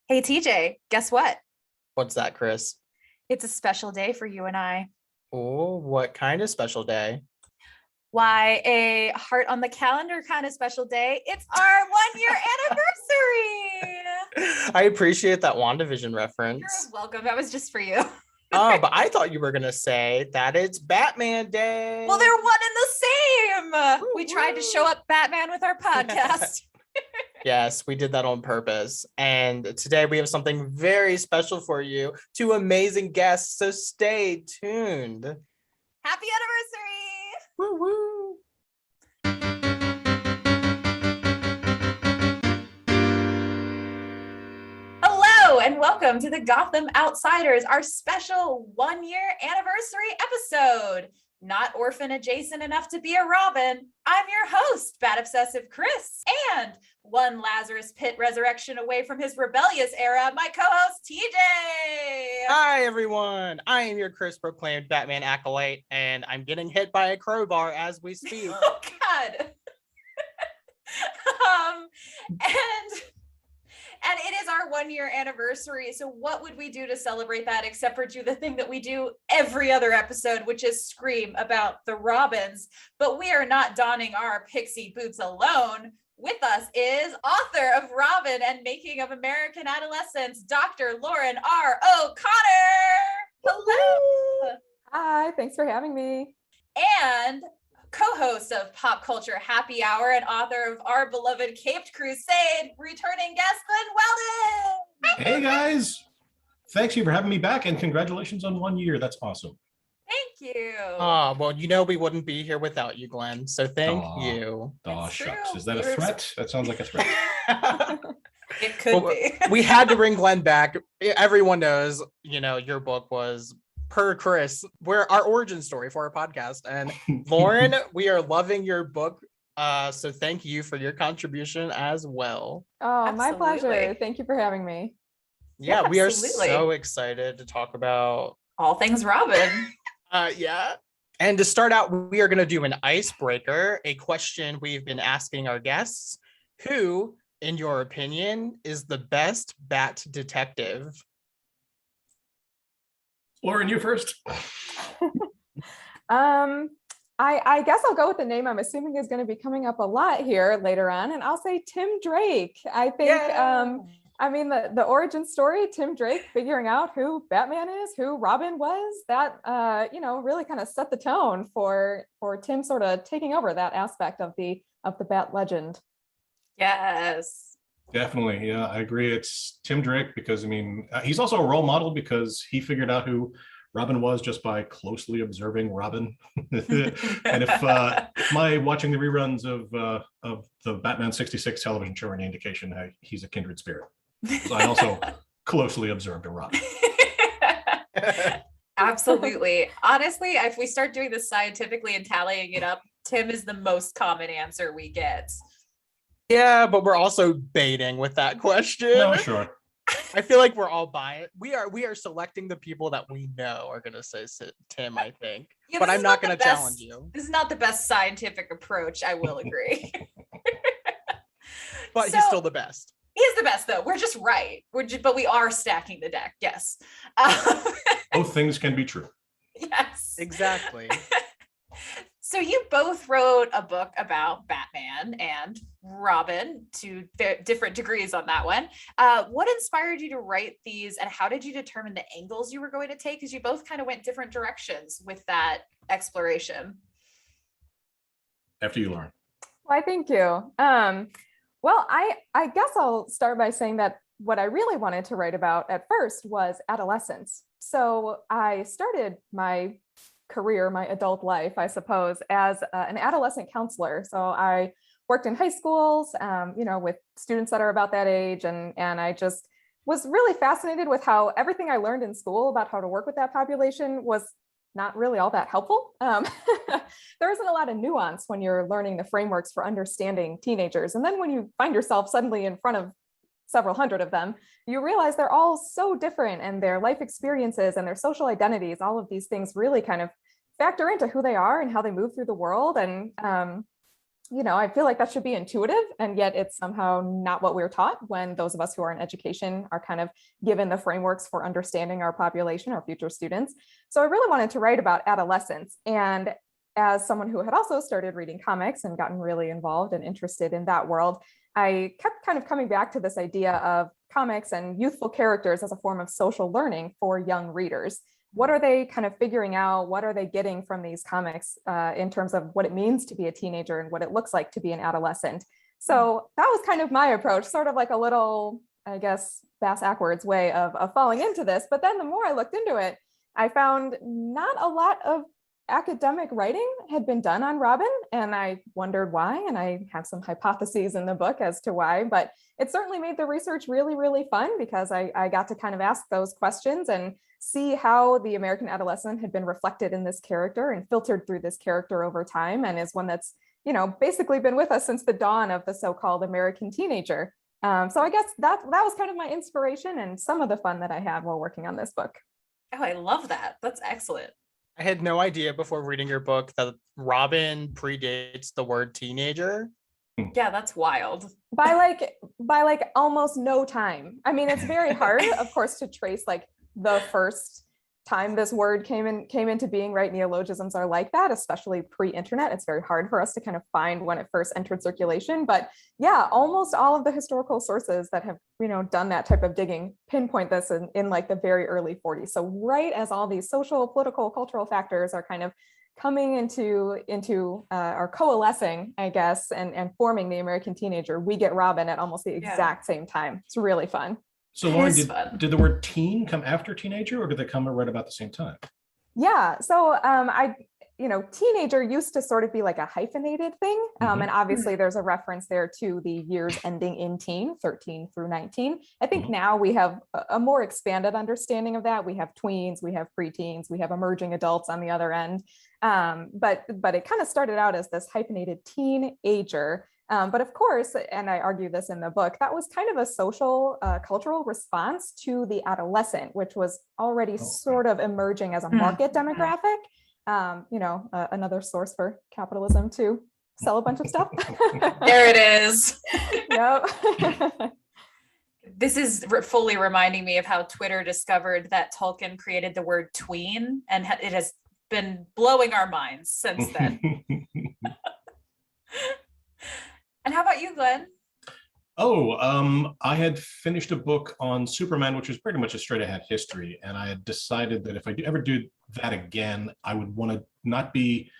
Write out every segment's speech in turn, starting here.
Hey TJ, guess what? What's that, Chris? It's a special day for you and I. Oh, what kind of special day? Why, a heart on the calendar kind of special day. It's our 1 year anniversary. I appreciate that WandaVision You're reference. welcome. That was just for you. But I thought you were gonna say that it's Batman Day. Well, they're one and the same. Woo, We tried to woo. show up Batman with our podcast. Yes, we did that on purpose. And today we have something very special for you. Two amazing guests, so stay tuned. Happy anniversary. Woo woo. Hello and welcome to the Gotham Outsiders, our special 1 year anniversary episode. Not orphan adjacent enough to be a Robin, I'm your host, Bat Obsessive Chris, and one Lazarus Pit resurrection away from his rebellious era, my co-host TJ. Hi everyone. I am your Chris proclaimed Batman acolyte, and I'm getting hit by a crowbar as we speak. Oh God. And it is our 1 year anniversary. So what would we do to celebrate that except for do the thing that we do every other episode, which is scream about the Robins. But we are not donning our pixie boots alone. With us is author of Robin and Making of American Adolescence, Dr. Lauren R. O'Connor. Hello. Hi, thanks for having me. And co-host of Pop Culture Happy Hour and author of our beloved Caped Crusade, returning guest Glen Weldon. Hey guys, thanks you for having me back and congratulations on 1 year. That's awesome. Thank you. Well, we wouldn't be here without you, Glenn. So thank you. It's Shucks. true. Is that a threat? That sounds like a threat. It could be. We had to bring Glenn back. Everyone knows, your book was per Chris, where our origin story for our podcast. And Lauren, we are loving your book. So thank you for your contribution as well. Oh, my Absolutely. pleasure. Thank you for having me. Yeah, we are Absolutely. so excited to talk about All things Robin. yeah. And to start out, we are going to do an icebreaker, a question we've been asking our guests. Who, in your opinion, is the best Bat detective? Lauren, you first. I guess I'll go with the name I'm assuming is going to be coming up a lot here later on, and I'll say Tim Drake. I think the origin story, Tim Drake figuring out who Batman is, who Robin was, that really kind of set the tone for Tim sort of taking over that aspect of the Bat legend. Yes. Definitely. Yeah, I agree. It's Tim Drake because, he's also a role model because he figured out who Robin was just by closely observing Robin. And if my watching the reruns of the Batman 66 television show are any indication, he's a kindred spirit. So I also closely observed a Robin. Absolutely. Honestly, if we start doing this scientifically and tallying it up, Tim is the most common answer we get. Yeah, but we're also baiting with that question. No, sure. I feel like we're all biased. We are selecting the people that we know are going to say Tim, I think. Yeah, but this I'm is not the going to best- challenge you. This is not the best scientific approach, I will agree. But So- he's still the best. He's the best, though. We're just right. But we are stacking the deck. Yes. Both things can be true. Yes. Exactly. So you both wrote a book about Batman and Robin to different degrees on that one. What inspired you to write these, and how did you determine the angles you were going to take? Because you both kind of went different directions with that exploration. After you, Lauren. Why, thank you. Well, I guess I'll start by saying that what I really wanted to write about at first was adolescence. So I started my career, my adult life, I suppose, as an adolescent counselor. So I worked in high schools, with students that are about that age. And I just was really fascinated with how everything I learned in school about how to work with that population was not really all that helpful. There isn't a lot of nuance when you're learning the frameworks for understanding teenagers. And then when you find yourself suddenly in front of several hundred of them, you realize they're all so different, and their life experiences and their social identities, all of these things really kind of factor into who they are and how they move through the world. And I feel like that should be intuitive, and yet it's somehow not what we're taught when those of us who are in education are kind of given the frameworks for understanding our population, our future students. So I really wanted to write about adolescence. And as someone who had also started reading comics and gotten really involved and interested in that world, I kept kind of coming back to this idea of comics and youthful characters as a form of social learning for young readers. What are they kind of figuring out? What are they getting from these comics in terms of what it means to be a teenager and what it looks like to be an adolescent? So that was kind of my approach, sort of like a little, I guess, bass-ackwards way of falling into this. But then the more I looked into it, I found not a lot of academic writing had been done on Robin, and I wondered why, and I have some hypotheses in the book as to why, but it certainly made the research really, really fun because I got to kind of ask those questions and see how the American adolescent had been reflected in this character and filtered through this character over time, and is one that's, basically been with us since the dawn of the so-called American teenager. So I guess that was kind of my inspiration and some of the fun that I had while working on this book. Oh, I love that. That's excellent. I had no idea before reading your book that Robin predates the word teenager. Yeah, that's wild. By like almost no time. I mean, it's very hard, of course, to trace like the first time this word came into being, right? Neologisms are like that, especially pre-internet. It's very hard for us to kind of find when it first entered circulation. But yeah, almost all of the historical sources that have, done that type of digging pinpoint this in like the very early 40s. So right as all these social, political, cultural factors are kind of coming into or coalescing, I guess, and forming the American teenager, we get Robin at almost the exact same time. It's really fun. So Lauren, did the word teen come after teenager, or did they come right about the same time? Yeah, so teenager used to sort of be like a hyphenated thing. And obviously there's a reference there to the years ending in teen, 13 through 19. I think now we have a more expanded understanding of that. We have tweens, we have preteens, we have emerging adults on the other end. But it kind of started out as this hyphenated teenager. But of course, and I argue this in the book, that was kind of a social, cultural response to the adolescent, which was already sort of emerging as a market demographic. Another source for capitalism to sell a bunch of stuff. There it is. Yep. This is fully reminding me of how Twitter discovered that Tolkien created the word tween, and it has been blowing our minds since then. And how about you, Glenn? I had finished a book on Superman, which was pretty much a straight ahead history. And I had decided that if I ever do that again, I would want to not be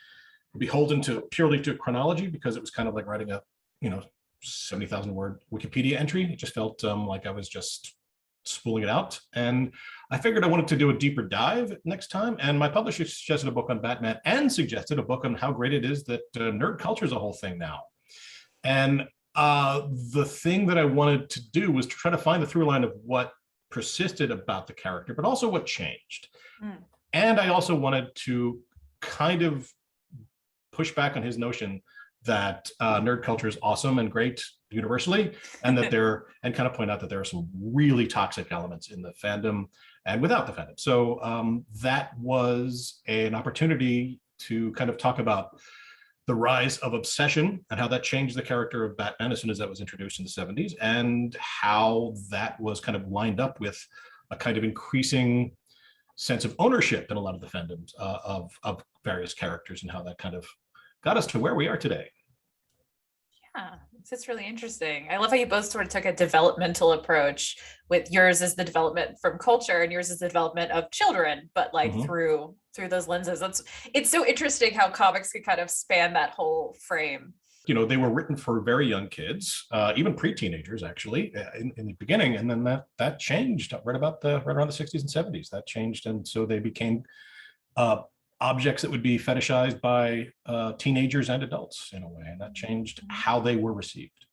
beholden purely to chronology, because it was kind of like writing a, 70,000 word Wikipedia entry. It just felt like I was just spooling it out. And I figured I wanted to do a deeper dive next time. And my publisher suggested a book on Batman and suggested a book on how great it is that nerd culture is a whole thing now. And the thing that I wanted to do was to try to find the through line of what persisted about the character, but also what changed. And I also wanted to kind of push back on his notion that nerd culture is awesome and great universally, and that and kind of point out that there are some really toxic elements in the fandom and without the fandom. So that was an opportunity to kind of talk about the rise of obsession and how that changed the character of Batman as soon as that was introduced in the 70s, and how that was kind of lined up with a kind of increasing sense of ownership in a lot of the fandoms of various characters, and how that kind of got us to where we are today. Yeah, it's really interesting. I love how you both sort of took a developmental approach, with yours as the development from culture and yours as the development of children, but like through those lenses. It's so interesting how comics can kind of span that whole frame. They were written for very young kids, even pre-teenagers actually, in the beginning, and then that changed right around the 60s and 70s. That changed, and so they became objects that would be fetishized by teenagers and adults in a way, and that changed how they were received.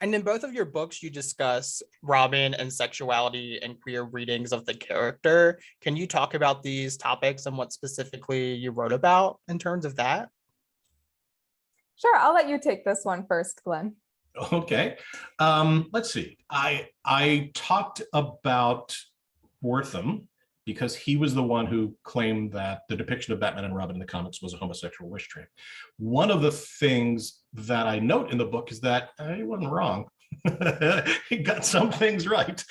And in both of your books, you discuss Robin and sexuality and queer readings of the character. Can you talk about these topics and what specifically you wrote about in terms of that? Sure, I'll let you take this one first, Glenn. Okay, let's see. I talked about Wortham because he was the one who claimed that the depiction of Batman and Robin in the comics was a homosexual wish dream. One of the things that I note in the book is that he wasn't wrong. He got some things right,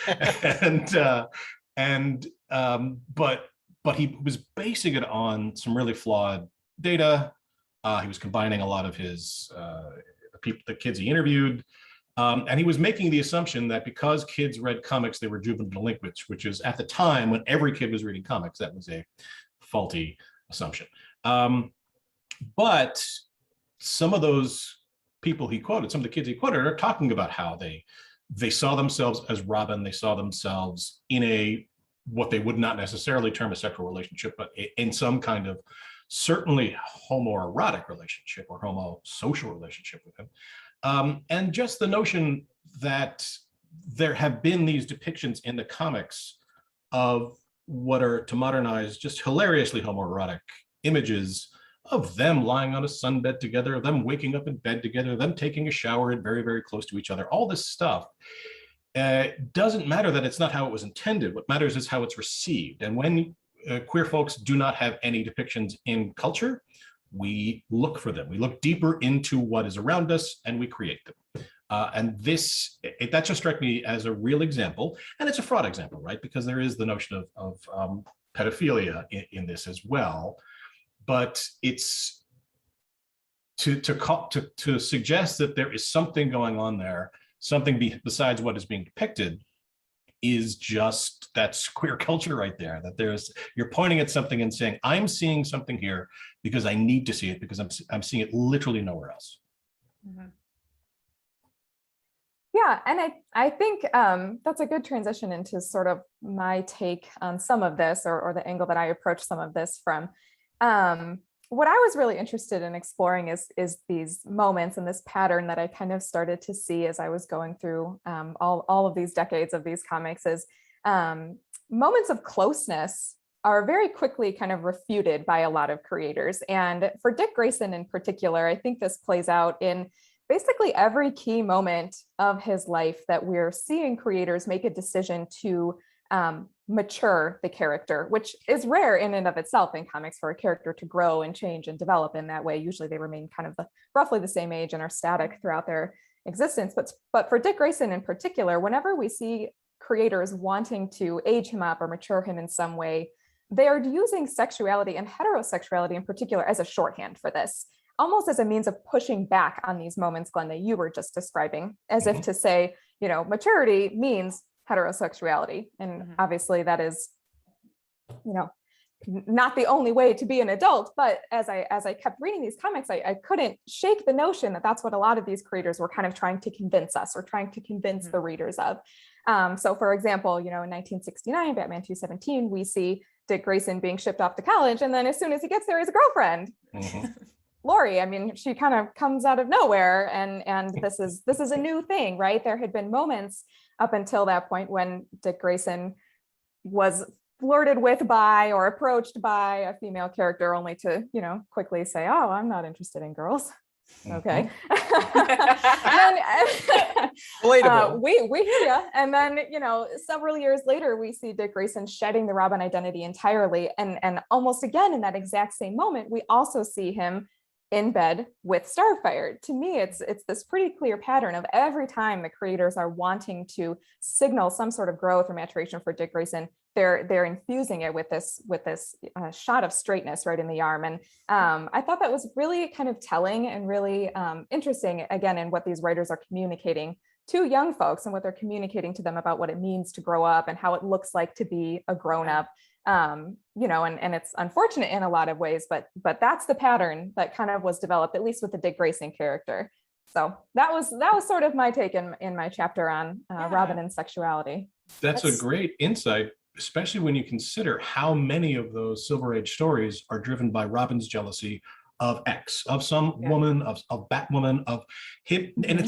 but he was basing it on some really flawed data. He was combining a lot of his the kids he interviewed. And he was making the assumption that because kids read comics, they were juvenile delinquents, which is at the time when every kid was reading comics, that was a faulty assumption. But some of those people he quoted, some of the kids he quoted, are talking about how they saw themselves as Robin, they saw themselves in a what they would not necessarily term a sexual relationship, but in some kind of certainly homoerotic relationship or homosocial relationship with him. And just the notion that there have been these depictions in the comics of what are, to modernize, just hilariously homoerotic images of them lying on a sunbed together, them waking up in bed together, them taking a shower and very, very close to each other. All this stuff doesn't matter that it's not how it was intended. What matters is how it's received. And when queer folks do not have any depictions in culture, we look for them. We look deeper into what is around us and we create them. And that just struck me as a real example. And it's a fraud example, right? Because there is the notion of pedophilia in this as well. But it's to suggest that there is something going on there, something besides what is being depicted, is just, that's queer culture right there. That you're pointing at something and saying, I'm seeing something here because I need to see it, because I'm seeing it literally nowhere else. Mm-hmm. Yeah, and I think that's a good transition into sort of my take on some of this, or the angle that I approach some of this from. What I was really interested in exploring is these moments and this pattern that I kind of started to see as I was going through all of these decades of these comics, is moments of closeness are very quickly kind of refuted by a lot of creators. And for Dick Grayson in particular, I think this plays out in basically every key moment of his life that we're seeing creators make a decision to mature the character, which is rare in and of itself in comics for a character to grow and change and develop in that way. Usually they remain kind of roughly the same age and are static throughout their existence. But for Dick Grayson in particular, whenever we see creators wanting to age him up or mature him in some way, they are using sexuality and heterosexuality in particular as a shorthand for this, almost as a means of pushing back on these moments, Glenn, that you were just describing, as if to say, maturity means heterosexuality. And obviously that is, not the only way to be an adult. But as I kept reading these comics, I couldn't shake the notion that that's what a lot of these creators were kind of trying to convince us, or trying to convince the readers of. So for example, in 1969, Batman 217, we see Dick Grayson being shipped off to college. And then as soon as he gets there, he's a girlfriend. Lori, I mean, she kind of comes out of nowhere, and this is a new thing, right? There had been moments up until that point when Dick Grayson was flirted with by or approached by a female character, only to, quickly say, oh, I'm not interested in girls. Okay. We hear you. And then, several years later, we see Dick Grayson shedding the Robin identity entirely. And almost again, in that exact same moment, we also see him in bed with Starfire. To me, it's this pretty clear pattern of every time the creators are wanting to signal some sort of growth or maturation for Dick Grayson, they're infusing it with this shot of straightness right in the arm. And I thought that was really kind of telling and really interesting, again, in what these writers are communicating to young folks and what they're communicating to them about what it means to grow up and how it looks like to be a grown-up. And it's unfortunate in a lot of ways, but that's the pattern that kind of was developed, at least with the Dick Grayson character. So that was sort of my take in my chapter on Robin and sexuality. That's a great insight, especially when you consider how many of those Silver Age stories are driven by Robin's jealousy of X, of some woman, of Batwoman, of him, and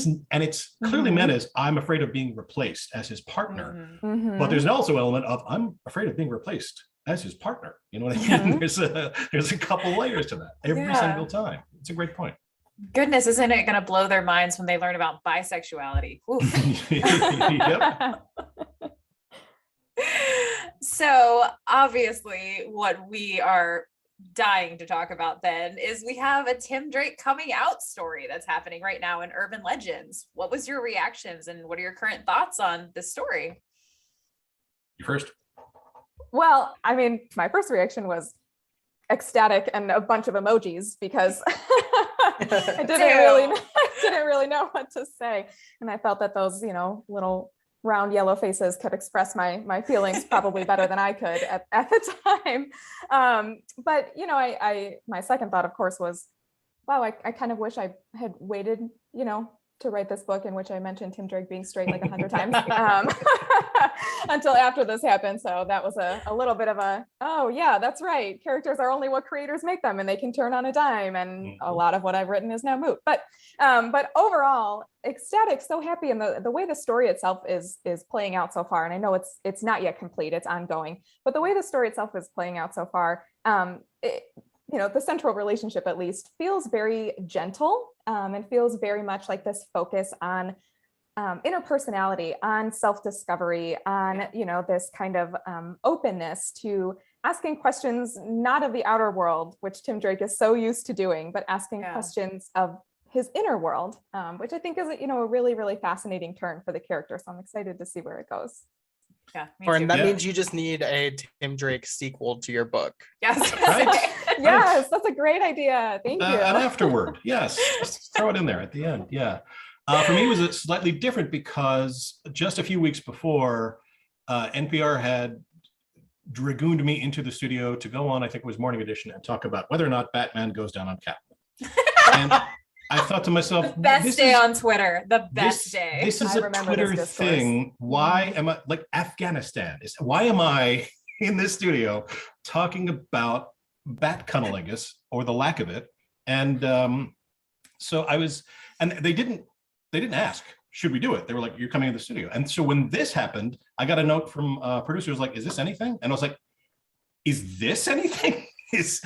it's clearly meant as, I'm afraid of being replaced as his partner. But there's also an element of, I'm afraid of being replaced as his partner. You know what I mean? There's a couple layers to that every single time. It's a great point. Goodness, isn't it going to blow their minds when they learn about bisexuality? So obviously what we are dying to talk about then is we have a Tim Drake coming out story that's happening right now in Urban Legends. What was your reactions and what are your current thoughts on this story? You first. Well, I mean, my first reaction was ecstatic and a bunch of emojis because I didn't really know what to say. And I felt that those, little round yellow faces could express my feelings probably better than I could at the time. But my second thought, of course, was, wow, I kind of wish I had waited, to write this book in which I mentioned Tim Drake being straight like 100 times until after this happened. So that was a little bit of oh yeah, that's right. Characters are only what creators make them and they can turn on a dime. And a lot of what I've written is now moot. But overall, ecstatic, so happy. And the way the story itself is playing out so far, and I know it's not yet complete, it's ongoing, but the way the story itself is playing out so far, the central relationship at least feels very gentle and feels very much like this focus on interpersonality, on self-discovery, on, this kind of openness to asking questions, not of the outer world, which Tim Drake is so used to doing, but asking questions of his inner world, which I think is, a really, really fascinating turn for the character. So I'm excited to see where it goes. Yeah, and that means you just need a Tim Drake sequel to your book. Yes. Right? Yes, that's a great idea. Thank you. And afterward, yes, just throw it in there at the end. Yeah. For me, it was slightly different because just a few weeks before, NPR had dragooned me into the studio to go on, I think it was Morning Edition, and talk about whether or not Batman goes down on Catwoman. And I thought to myself, the best day on Twitter, the best day. This is a Twitter thing. Why am I like Afghanistan? Why am I in this studio talking about bat cunnilingus or the lack of it? And so I was, and they didn't ask, should we do it? They were like, you're coming in the studio. And so when this happened, I got a note from producers like, is this anything? And I was like, is this anything? Is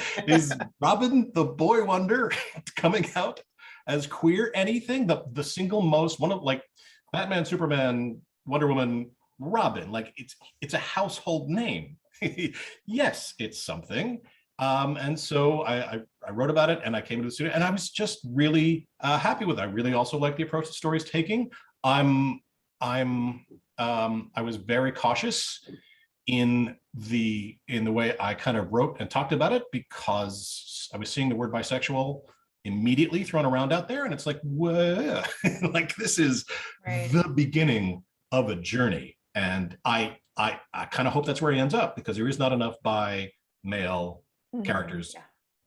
Robin the Boy Wonder coming out as queer anything? The single most, one of like Batman, Superman, Wonder Woman, Robin, like it's a household name. Yes, it's something. And so I wrote about it and I came to the studio and I was just really happy with it. I really also like the approach the story's taking. I was very cautious in the way I kind of wrote and talked about it because I was seeing the word bisexual immediately thrown around out there, and it's like, whoa, like this is the beginning of a journey, and I kind of hope that's where he ends up because there is not enough bi male characters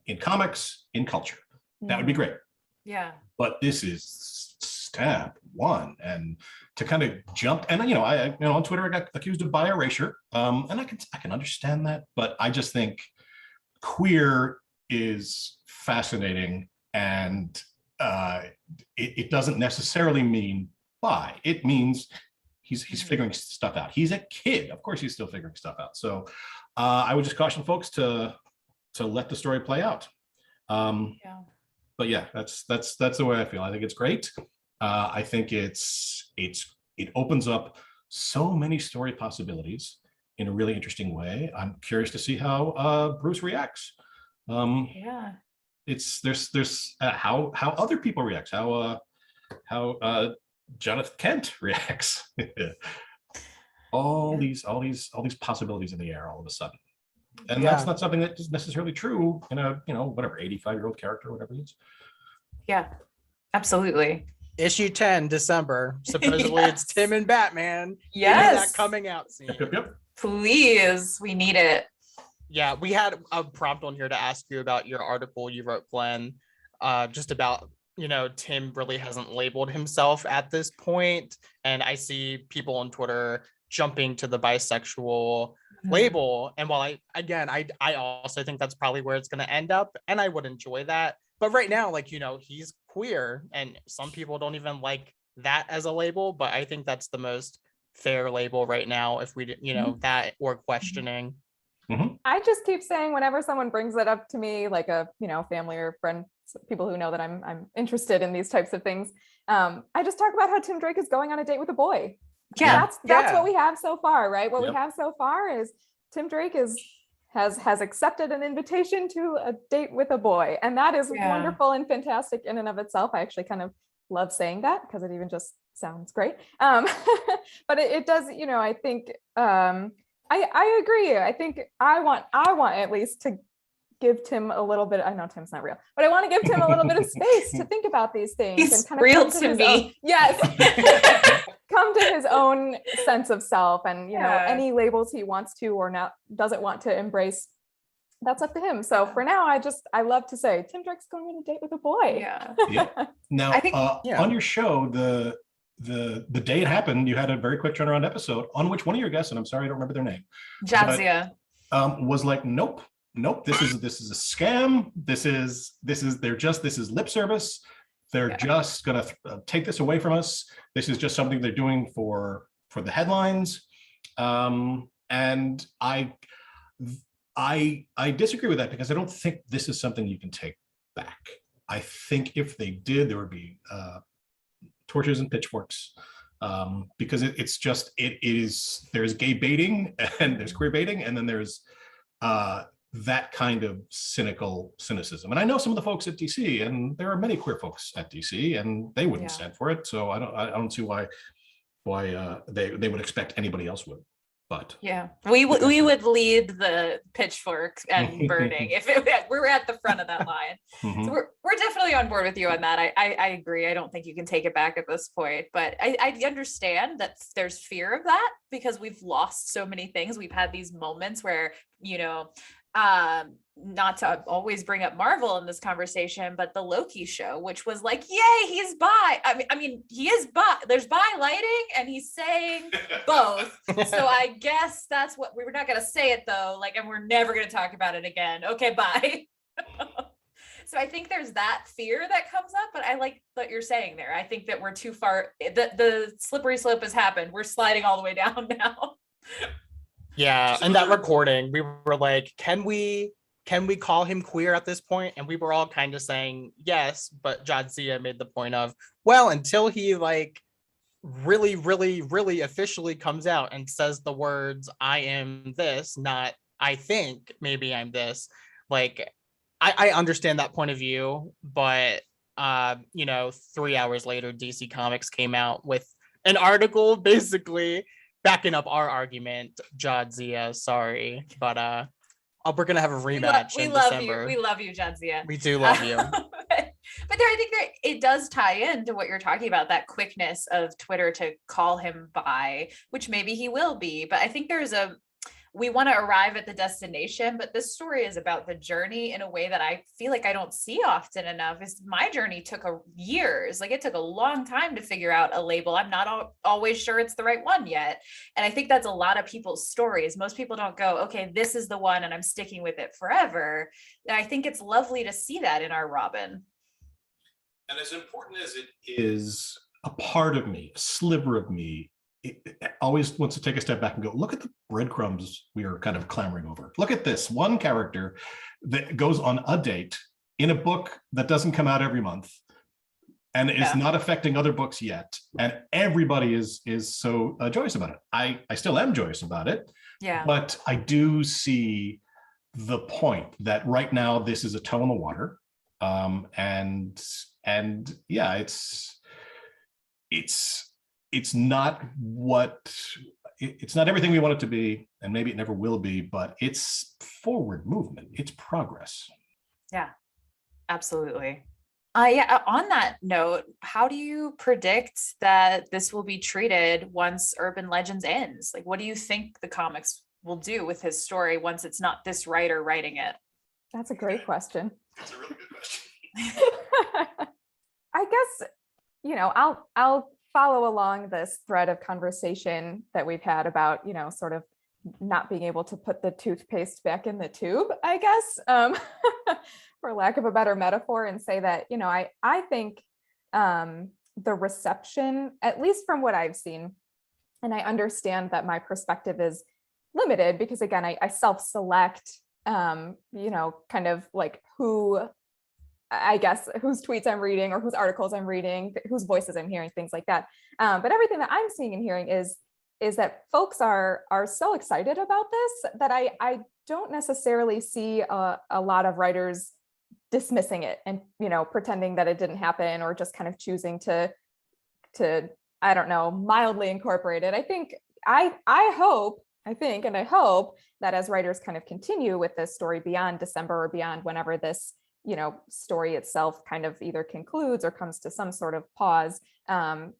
in comics, in culture. That would be great. Yeah. But this is step one, and to kind of jump, and I on Twitter I got accused of bi erasure, and I can understand that, but I just think queer is fascinating, and it doesn't necessarily mean bi. It means he's figuring stuff out. He's a kid, of course he's still figuring stuff out. So I would just caution folks to let the story play out. But yeah, that's the way I feel. I think it's great. I think it opens up so many story possibilities in a really interesting way. I'm curious to see how Bruce reacts. There's how other people react, how Jonathan Kent reacts. all these possibilities in the air all of a sudden. And that's not something that is necessarily true in a, whatever, 85-year-old character or whatever it is. Yeah, absolutely. Issue 10, December. Supposedly it's Tim and Batman. Yes. That coming out scene. Yep. Please, we need it. Yeah, we had a prompt on here to ask you about your article you wrote, Glenn, just about, Tim really hasn't labeled himself at this point. And I see people on Twitter jumping to the bisexual label. And while I also think that's probably where it's going to end up, and I would enjoy that. But right now, he's queer, and some people don't even like that as a label, but I think that's the most fair label right now if we, that or questioning. I just keep saying whenever someone brings it up to me, like a, family or friend, people who know that I'm interested in these types of things. I just talk about how Tim Drake is going on a date with a boy. Yeah. That's what we have so far, right? What we have so far is Tim Drake has accepted an invitation to a date with a boy, and that is wonderful and fantastic in and of itself. I actually kind of love saying that because it even just sounds great. But it does, I think I agree. I think I want at least to give Tim a little bit. I know Tim's not real, but I want to give Tim a little bit of space to think about these things. He's and kind of real to me. Yes. Come to his own sense of self, and any labels he wants to or not doesn't want to embrace, that's up to him. So for now, I love to say Tim Drake's going on a date with a boy. Yeah. Now, I think, on your show, the day it happened, you had a very quick turnaround episode on which one of your guests, and I'm sorry I don't remember their name, Jadzia, was like, nope, this is a scam. This is lip service. They're just gonna take this away from us. This is just something they're doing for the headlines. And I disagree with that, because I don't think this is something you can take back. I think if they did, there would be torches and pitchforks, because there's gay baiting and there's queer baiting, and then there's that kind of cynicism. And I know some of the folks at DC, and there are many queer folks at DC, and they wouldn't stand for it. So I don't see why they would expect anybody else would. But we would lead the pitchfork and burning if we were at the front of that line. Mm-hmm. So we're definitely on board with you on that. I agree. I don't think you can take it back at this point, but I understand that there's fear of that, because we've lost so many things. We've had these moments where, not to always bring up Marvel in this conversation, but the Loki show, which was like, yay, he's bi. I mean, he is bi. There's bi lighting, and he's saying both. So I guess that's what we're not going to say it though. And we're never going to talk about it again. Okay, bye. So I think there's that fear that comes up, but I like what you're saying there. I think that we're too far. The slippery slope has happened. We're sliding all the way down now. Yeah, and that recording, we were like, can we call him queer at this point? And we were all kind of saying yes, but Jadzia made the point of, well, until he really, really, really officially comes out and says the words, I am this, not I think maybe I'm this. I understand that point of view, but 3 hours later, DC Comics came out with an article basically backing up our argument. Jadzia, sorry, but we're gonna have a rematch in December. We love you, Jadzia. We do love you. But I think that it does tie into what you're talking about, that quickness of Twitter to call him bi, which maybe he will be. But I think we want to arrive at the destination, but this story is about the journey in a way that I feel like I don't see often enough. My journey took years. It took a long time to figure out a label. I'm not always sure it's the right one yet. And I think that's a lot of people's stories. Most people don't go, okay, this is the one and I'm sticking with it forever. And I think it's lovely to see that in our Robin. And as important as it is, a part of me, a sliver of me, it always wants to take a step back and go, look at the breadcrumbs we are kind of clamoring over. Look at this one character that goes on a date in a book that doesn't come out every month and is not affecting other books yet. And everybody is so joyous about it. I still am joyous about it. Yeah. But I do see the point that right now this is a toe in the water. It's not everything we want it to be, and maybe it never will be, but it's forward movement, it's progress. Yeah, absolutely. On that note, how do you predict that this will be treated once Urban Legends ends? What do you think the comics will do with his story once it's not this writer writing it? That's a great question. That's a really good question. I guess, I'll follow along this thread of conversation that we've had about, sort of not being able to put the toothpaste back in the tube, I guess, for lack of a better metaphor, and say that, I think the reception, at least from what I've seen, and I understand that my perspective is limited because, again, I self-select, kind of who, I guess, whose tweets I'm reading or whose articles I'm reading, whose voices I'm hearing, things like that. But everything that I'm seeing and hearing is is that folks are so excited about this that I don't necessarily see a lot of writers dismissing it and, pretending that it didn't happen, or just kind of choosing to I don't know, mildly incorporate it. I hope that as writers kind of continue with this story beyond December or beyond whenever this, story itself kind of either concludes or comes to some sort of pause, that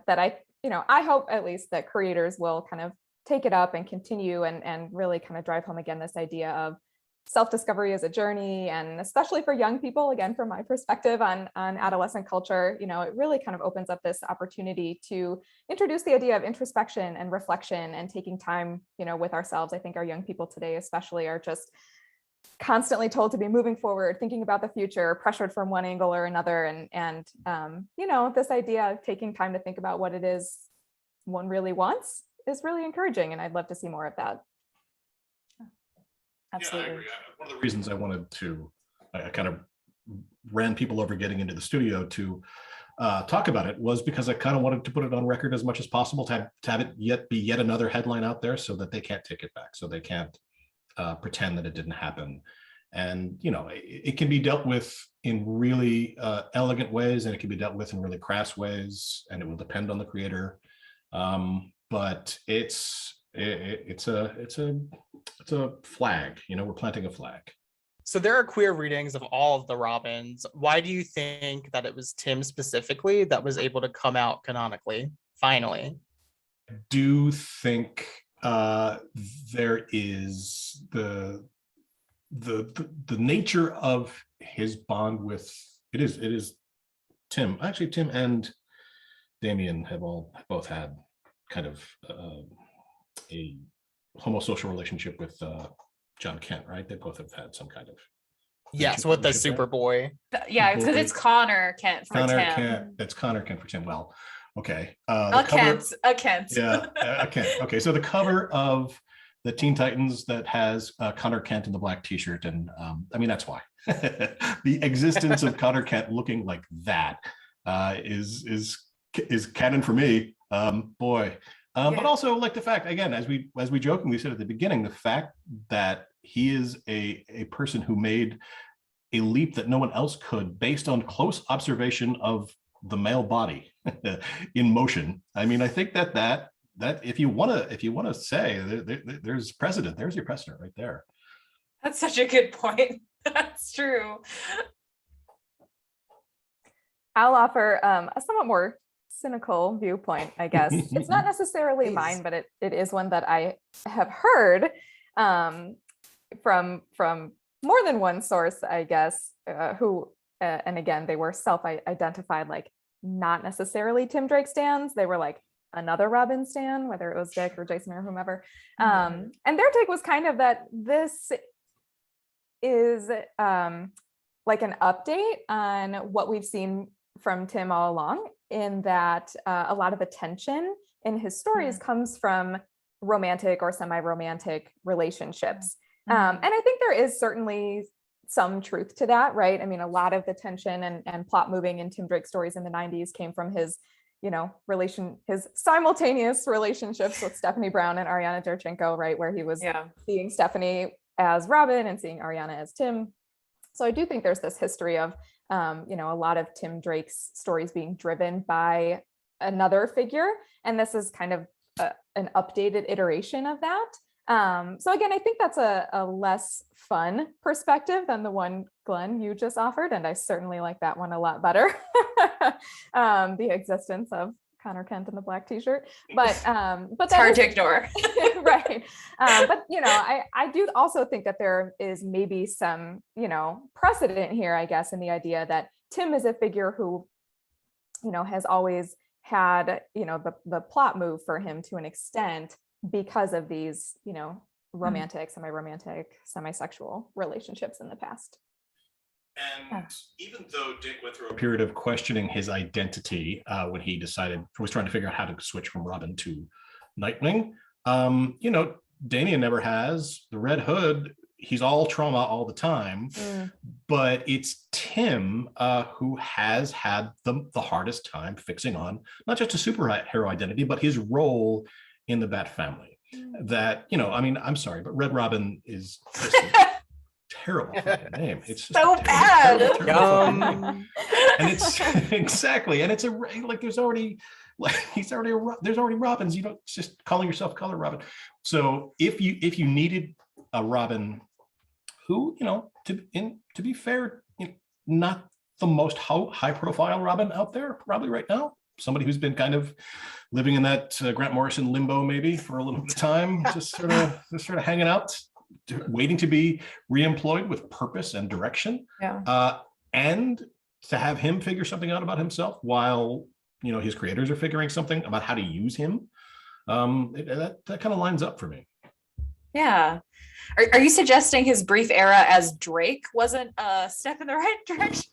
I hope at least that creators will kind of take it up and continue and really kind of drive home again this idea of self-discovery as a journey, and especially for young people, again, from my perspective on adolescent culture, it really kind of opens up this opportunity to introduce the idea of introspection and reflection and taking time, with ourselves. I think our young people today especially are just constantly told to be moving forward, thinking about the future, pressured from one angle or another, and this idea of taking time to think about what it is one really wants is really encouraging, and I'd love to see more of that. Absolutely. Yeah, I agree. One of the reasons I kind of ran people over getting into the studio to talk about it was because I kind of wanted to put it on record as much as possible, to have it be yet another headline out there, so that they can't take it back, so they can't pretend that it didn't happen. And it can be dealt with in really elegant ways, and it can be dealt with in really crass ways, and it will depend on the creator. But it's a flag. We're planting a flag. So there are queer readings of all of the Robins. Why do you think that it was Tim specifically that was able to come out canonically finally? I do think there is the nature of his bond with it is Tim. Actually, Tim and Damian have both had kind of a homosocial relationship with John Kent, right? They both have had some kind of yes, with the Superboy. Yeah, it's because it's Connor Kent for Connor Tim. Kent. It's Connor Kent for Tim. Well, okay. A Kent. Yeah, a Kent. Okay, so the cover of the Teen Titans that has Connor Kent in the black T-shirt, and that's why the existence of Connor Kent looking like that is canon for me. Boy. But also, like, the fact, again, as we jokingly said at the beginning, the fact that he is a person who made a leap that no one else could, based on close observation of the male body in motion. I think that if you want to say there's precedent, there's your precedent right there. That's such a good point. That's true. I'll offer a somewhat more cynical viewpoint, I guess. It's not necessarily mine, but it is one that I have heard from more than one source, I guess, who and again, they were self-identified, like not necessarily Tim Drake stans. They were like another Robin stan, whether it was Dick or Jason or whomever. And their take was kind of that this is like an update on what we've seen from Tim all along, in that a lot of the tension in his stories comes from romantic or semi-romantic relationships. And I think there is certainly some truth to that, right? A lot of the tension and plot moving in Tim Drake stories in the 90s came from his, his simultaneous relationships with Stephanie Brown and Ariana Derchenko, right? Where he was seeing Stephanie as Robin and seeing Ariana as Tim. So I do think there's this history of, a lot of Tim Drake's stories being driven by another figure. And this is kind of an updated iteration of that. So again, I think that's a less fun perspective than the one, Glenn, you just offered. And I certainly like that one a lot better. The existence of Connor Kent in the black T-shirt, but it's hard to ignore. Right. But I do also think that there is maybe some, precedent here, I guess, in the idea that Tim is a figure who, has always had, the plot move for him to an extent because of these, romantic, semi-romantic, semi-sexual relationships in the past. And even though Dick went through a period of questioning his identity when he was trying to figure out how to switch from Robin to Nightwing, Damian never has. The Red Hood, he's all trauma all the time. But it's Tim who has had the hardest time fixing on not just a superhero identity, but his role in the Bat family. That, you know, I mean, I'm sorry, but Red Robin is just a terrible fucking name. It's just So bad. Terrible name. And it's exactly, and it's like there's already there's already Robins. You don't just calling yourself Color Robin. So if you needed a Robin who, you know, to be fair, you know, not the most high profile Robin out there probably right now, somebody who's been kind of living in that Grant Morrison limbo maybe for a little bit of time, just sort of hanging out, waiting to be reemployed with purpose and direction. Yeah. And to have him figure something out about himself while, you know, his creators are figuring something about how to use him. That kind of lines up for me. Yeah. Are you suggesting his brief era as Drake wasn't a step in the right direction?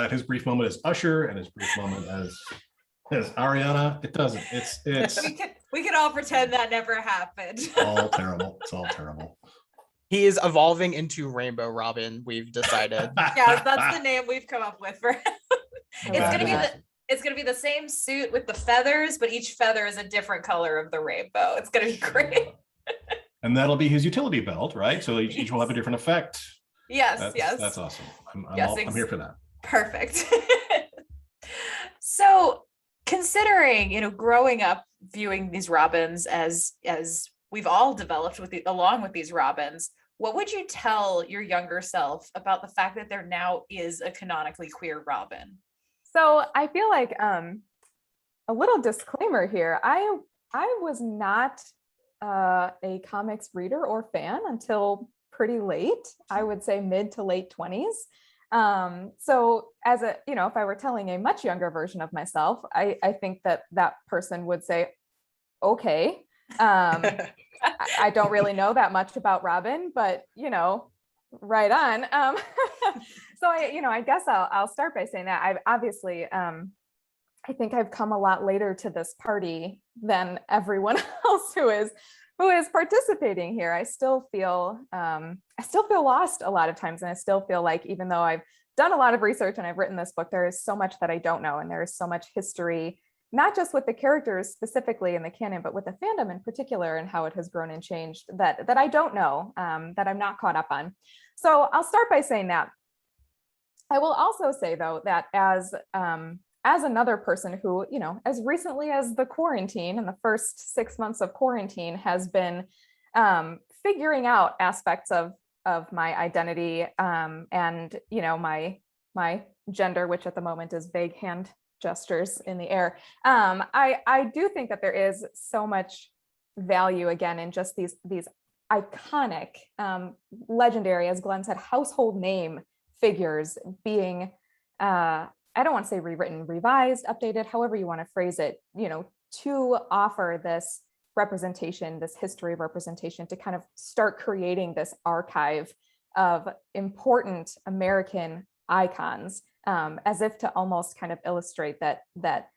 His brief moment as Usher and his brief moment as Ariana. It doesn't. It's we could all pretend that never happened. all terrible. It's all terrible. He is evolving into Rainbow Robin, we've decided. Yeah, that's the name we've come up with for him. Yeah. It's gonna be the same suit with the feathers, but each feather is a different color of the rainbow. It's gonna be great. And that'll be his utility belt, right? So each will have a different effect. Yes, That's awesome. I'm here for that. Perfect. So considering, you know, growing up viewing these Robins as we've all developed along with these Robins, what would you tell your younger self about the fact that there now is a canonically queer Robin? So I feel like a little disclaimer here. I was not a comics reader or fan until pretty late. I would say mid to late 20s. So as a, you know, if I were telling a much younger version of myself, I think that person would say, okay, I don't really know that much about Robin, but, you know, right on. So I guess I'll start by saying that I've obviously, I think I've come a lot later to this party than everyone else who is participating here. I still feel lost a lot of times. And I still feel like, even though I've done a lot of research and I've written this book, there is so much that I don't know. And there is so much history, not just with the characters specifically in the canon, but with the fandom in particular and how it has grown and changed that I don't know, that I'm not caught up on. So I'll start by saying that. I will also say, though, that as another person who, you know, as recently as the quarantine and the first 6 months of quarantine has been figuring out aspects of my identity and, you know, my gender, which at the moment is vague hand gestures in the air. I do think that there is so much value, again, in just these iconic, legendary, as Glenn said, household name figures being, I don't want to say rewritten, revised, updated, however you want to phrase it, you know, to offer this representation, this history of representation, to kind of start creating this archive of important American icons, as if to almost kind of illustrate that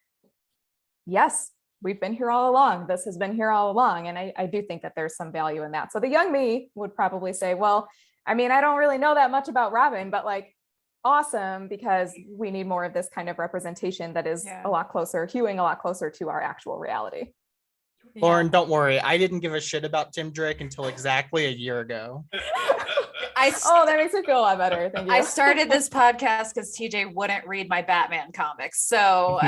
yes, we've been here all along. This has been here all along. And I do think that there's some value in that. So the young me would probably say, well, I mean, I don't really know that much about Robin, but like, awesome, because we need more of this kind of representation that is a lot closer, hewing a lot closer to our actual reality. Lauren, don't worry. I didn't give a shit about Tim Drake until exactly a year ago. That makes me feel a lot better. Thank you. I started this podcast because TJ wouldn't read my Batman comics. So,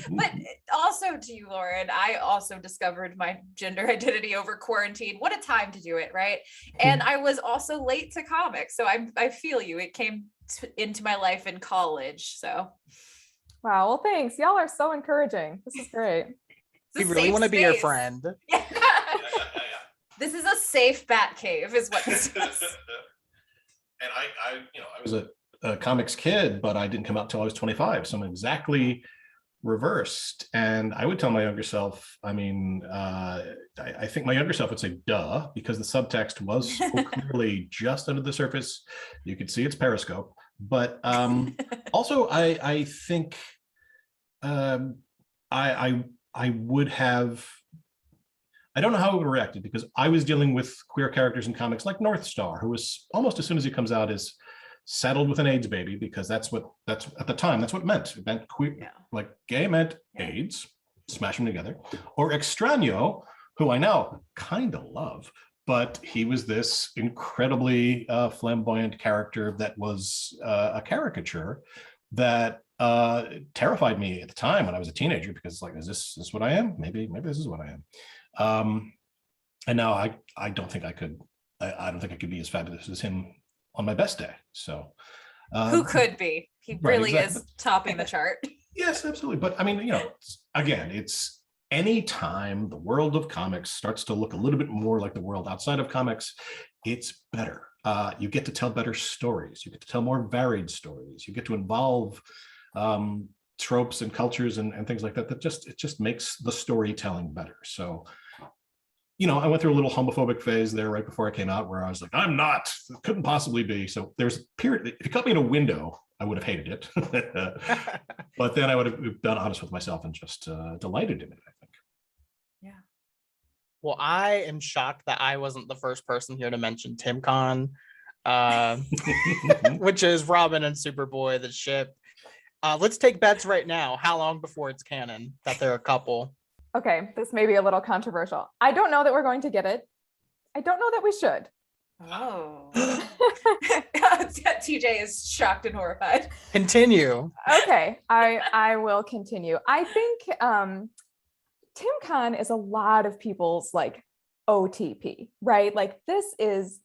but also to you, Lauren, I also discovered my gender identity over quarantine. What a time to do it, right? And I was also late to comics. So I feel you. It came into my life in college. So. Wow. Well, thanks. Y'all are so encouraging. This is great. We really want to be your friend. Yeah. This is a safe bat cave, is what this is. And I was a comics kid, but I didn't come out till I was 25. So I'm exactly reversed. And I would tell my younger self, I mean, I think my younger self would say, duh, because the subtext was so clearly just under the surface. You could see its periscope. But also, I think I would have, I don't know how I would have reacted, because I was dealing with queer characters in comics like North Star, who was almost as soon as he comes out is saddled with an AIDS baby, because that's at the time, that's what it meant. It meant queer, like gay meant AIDS. smash them together, or Extraño, who I now kind of love, but he was this incredibly flamboyant character that was a caricature that terrified me at the time when I was a teenager, because like, is this what I am? Maybe this is what I am. And now I don't think I could. I don't think I could be as fabulous as him on my best day. So who could be? He really is topping the chart. Yes, absolutely. But I mean, you know, again, it's any time the world of comics starts to look a little bit more like the world outside of comics, it's better. You get to tell better stories. You get to tell more varied stories. You get to involve tropes and cultures and things like that. It just makes the storytelling better. So, you know, I went through a little homophobic phase there right before I came out, where I was like, I'm not, it couldn't possibly be. So there's a period, if you cut me in a window, I would have hated it. But then I would have been honest with myself and just delighted in it, I think. Yeah. Well, I am shocked that I wasn't the first person here to mention TimCon, which is Robin and Superboy, the ship. Let's take bets right now. How long before it's canon that they're a couple? Okay, this may be a little controversial. I don't know that we're going to get it. I don't know that we should. Oh. TJ is shocked and horrified. Continue. Okay, I will continue. I think TimCon is a lot of people's like OTP, right? Like this is,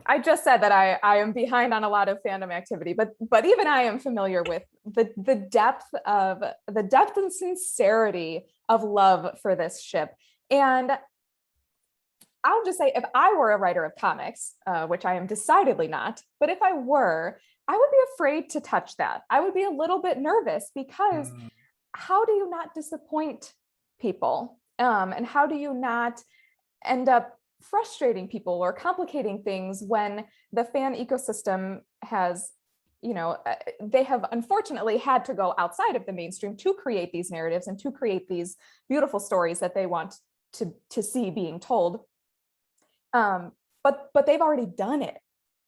I just said that I am behind on a lot of fandom activity, but even I am familiar with the depth and sincerity of love for this ship. And I'll just say, if I were a writer of comics, which I am decidedly not, but if I were, I would be afraid to touch that. I would be a little bit nervous, because how do you not disappoint people? And how do you not end up frustrating people or complicating things when the fan ecosystem has, you know, they have unfortunately had to go outside of the mainstream to create these narratives and to create these beautiful stories that they want to see being told. But they've already done it,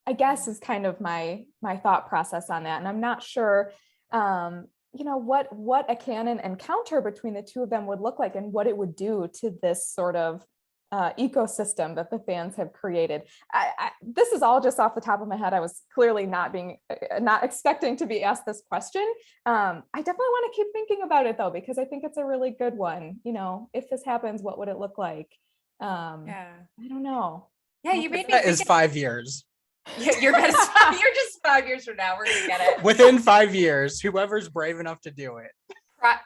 I guess, is kind of my thought process on that. And I'm not sure, you know, what a canon encounter between the two of them would look like, and what it would do to this sort of ecosystem that the fans have created. This is all just off the top of my head. I was clearly not expecting to be asked this question. I definitely want to keep thinking about it though, because I think it's a really good one. You know, if this happens, what would it look like? Yeah, I don't know. Yeah, you made me That think is 5 years. you're just 5 years from now. We're gonna get it. Within 5 years, whoever's brave enough to do it.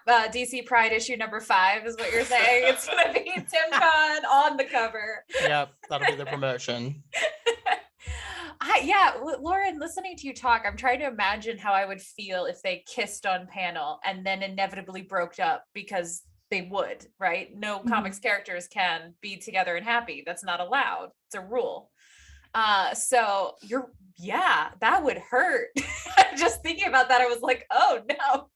DC Pride issue number 5 is what you're saying. It's gonna be TimCon on the cover. Yep, that'll be the promotion. Lauren, listening to you talk, I'm trying to imagine how I would feel if they kissed on panel and then inevitably broke up, because they would, right? No comics characters can be together and happy. That's not allowed. It's a rule. So that would hurt. Just thinking about that, I was like, oh no.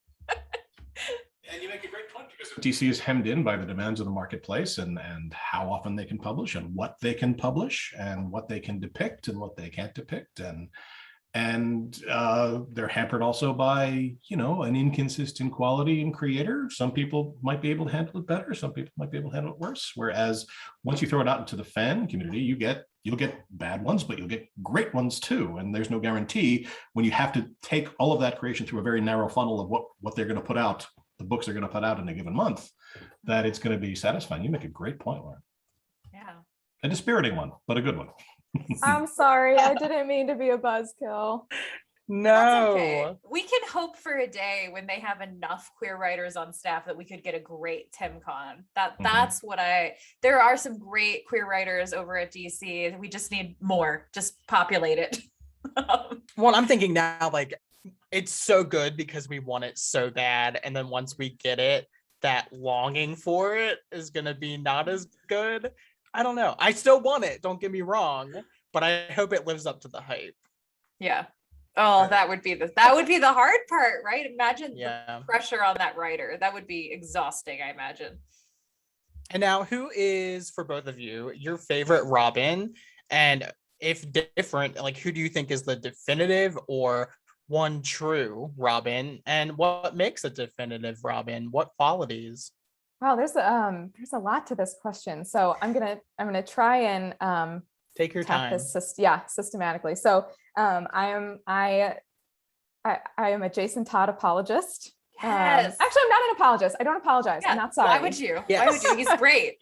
And you make a great point, because DC is hemmed in by the demands of the marketplace and how often they can publish and what they can publish and what they can depict and what they can't depict. And they're hampered also by, you know, an inconsistent quality in creator. Some people might be able to handle it better. Some people might be able to handle it worse. Whereas once you throw it out into the fan community, you'll get bad ones, but you'll get great ones too. And there's no guarantee when you have to take all of that creation through a very narrow funnel of what they're going to put out, the books they're going to put out in a given month, that it's going to be satisfying. You make a great point, Lauren. Yeah. A dispiriting one, but a good one. I'm sorry, I didn't mean to be a buzzkill. No. Okay. We can hope for a day when they have enough queer writers on staff that we could get a great TimCon. That's what there are some great queer writers over at DC. We just need more, just populate it. Well, I'm thinking now, like, it's so good because we want it so bad. And then once we get it, that longing for it is going to be not as good. I don't know. I still want it. Don't get me wrong, but I hope it lives up to the hype. Yeah. Oh, that would be the hard part, right? Imagine the pressure on that writer. That would be exhausting, I imagine. And now, who is, for both of you, your favorite Robin? And if different, like, who do you think is the definitive or one true Robin, and what makes a definitive Robin? What qualities? Wow, there's a lot to this question. So I'm gonna try and Take your attack time. this systematically. So I am a Jason Todd apologist. Yes. Actually, I'm not an apologist. I don't apologize. Yeah, I'm not sorry. Why would you? Yes. Why would you? He's great.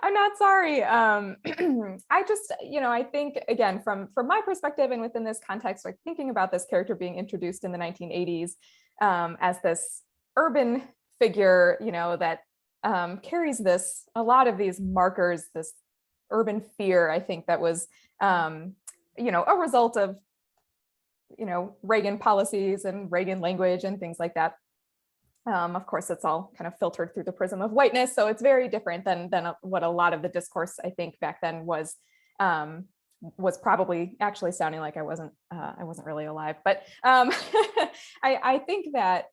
I'm not sorry. I just, I think again, from my perspective and within this context, like thinking about this character being introduced in the 1980s as this urban figure, that carries a lot of these markers, this urban fear, I think that was, a result of, Reagan policies and Reagan language and things like that. Of course, it's all kind of filtered through the prism of whiteness, so it's very different than what a lot of the discourse I think back then was probably actually sounding like I wasn't really alive. But I think that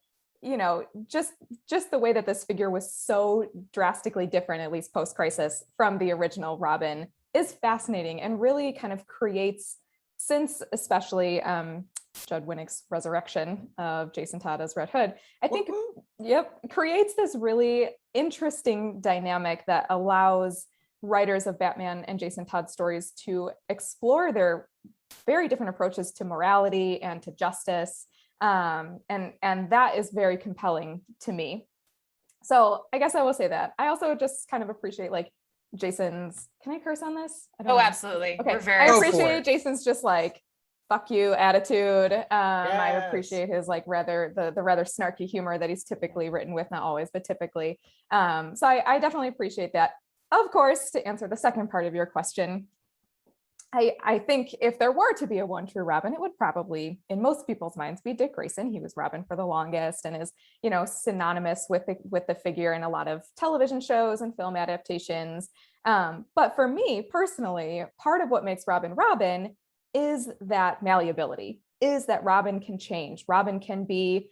just the way that this figure was so drastically different, at least post-crisis, from the original Robin is fascinating and really kind of creates, since especially Judd Winnick's resurrection of Jason Todd as Red Hood, I think, creates this really interesting dynamic that allows writers of Batman and Jason Todd stories to explore their very different approaches to morality and to justice. And that is very compelling to me. So I guess I will say that. I also just kind of appreciate like Jason's, can I curse on this? I don't know. Absolutely. Okay. We're very I appreciate Jason's just like, fuck you attitude. I Yes. appreciate his like the rather snarky humor that he's typically written with, not always, but typically. So I definitely appreciate that. Of course, to answer the second part of your question, I think if there were to be a one true Robin, it would probably, in most people's minds, be Dick Grayson. He was Robin for the longest and is, synonymous with the figure in a lot of television shows and film adaptations. But for me personally, part of what makes Robin Robin is that malleability, is that Robin can change. Robin can be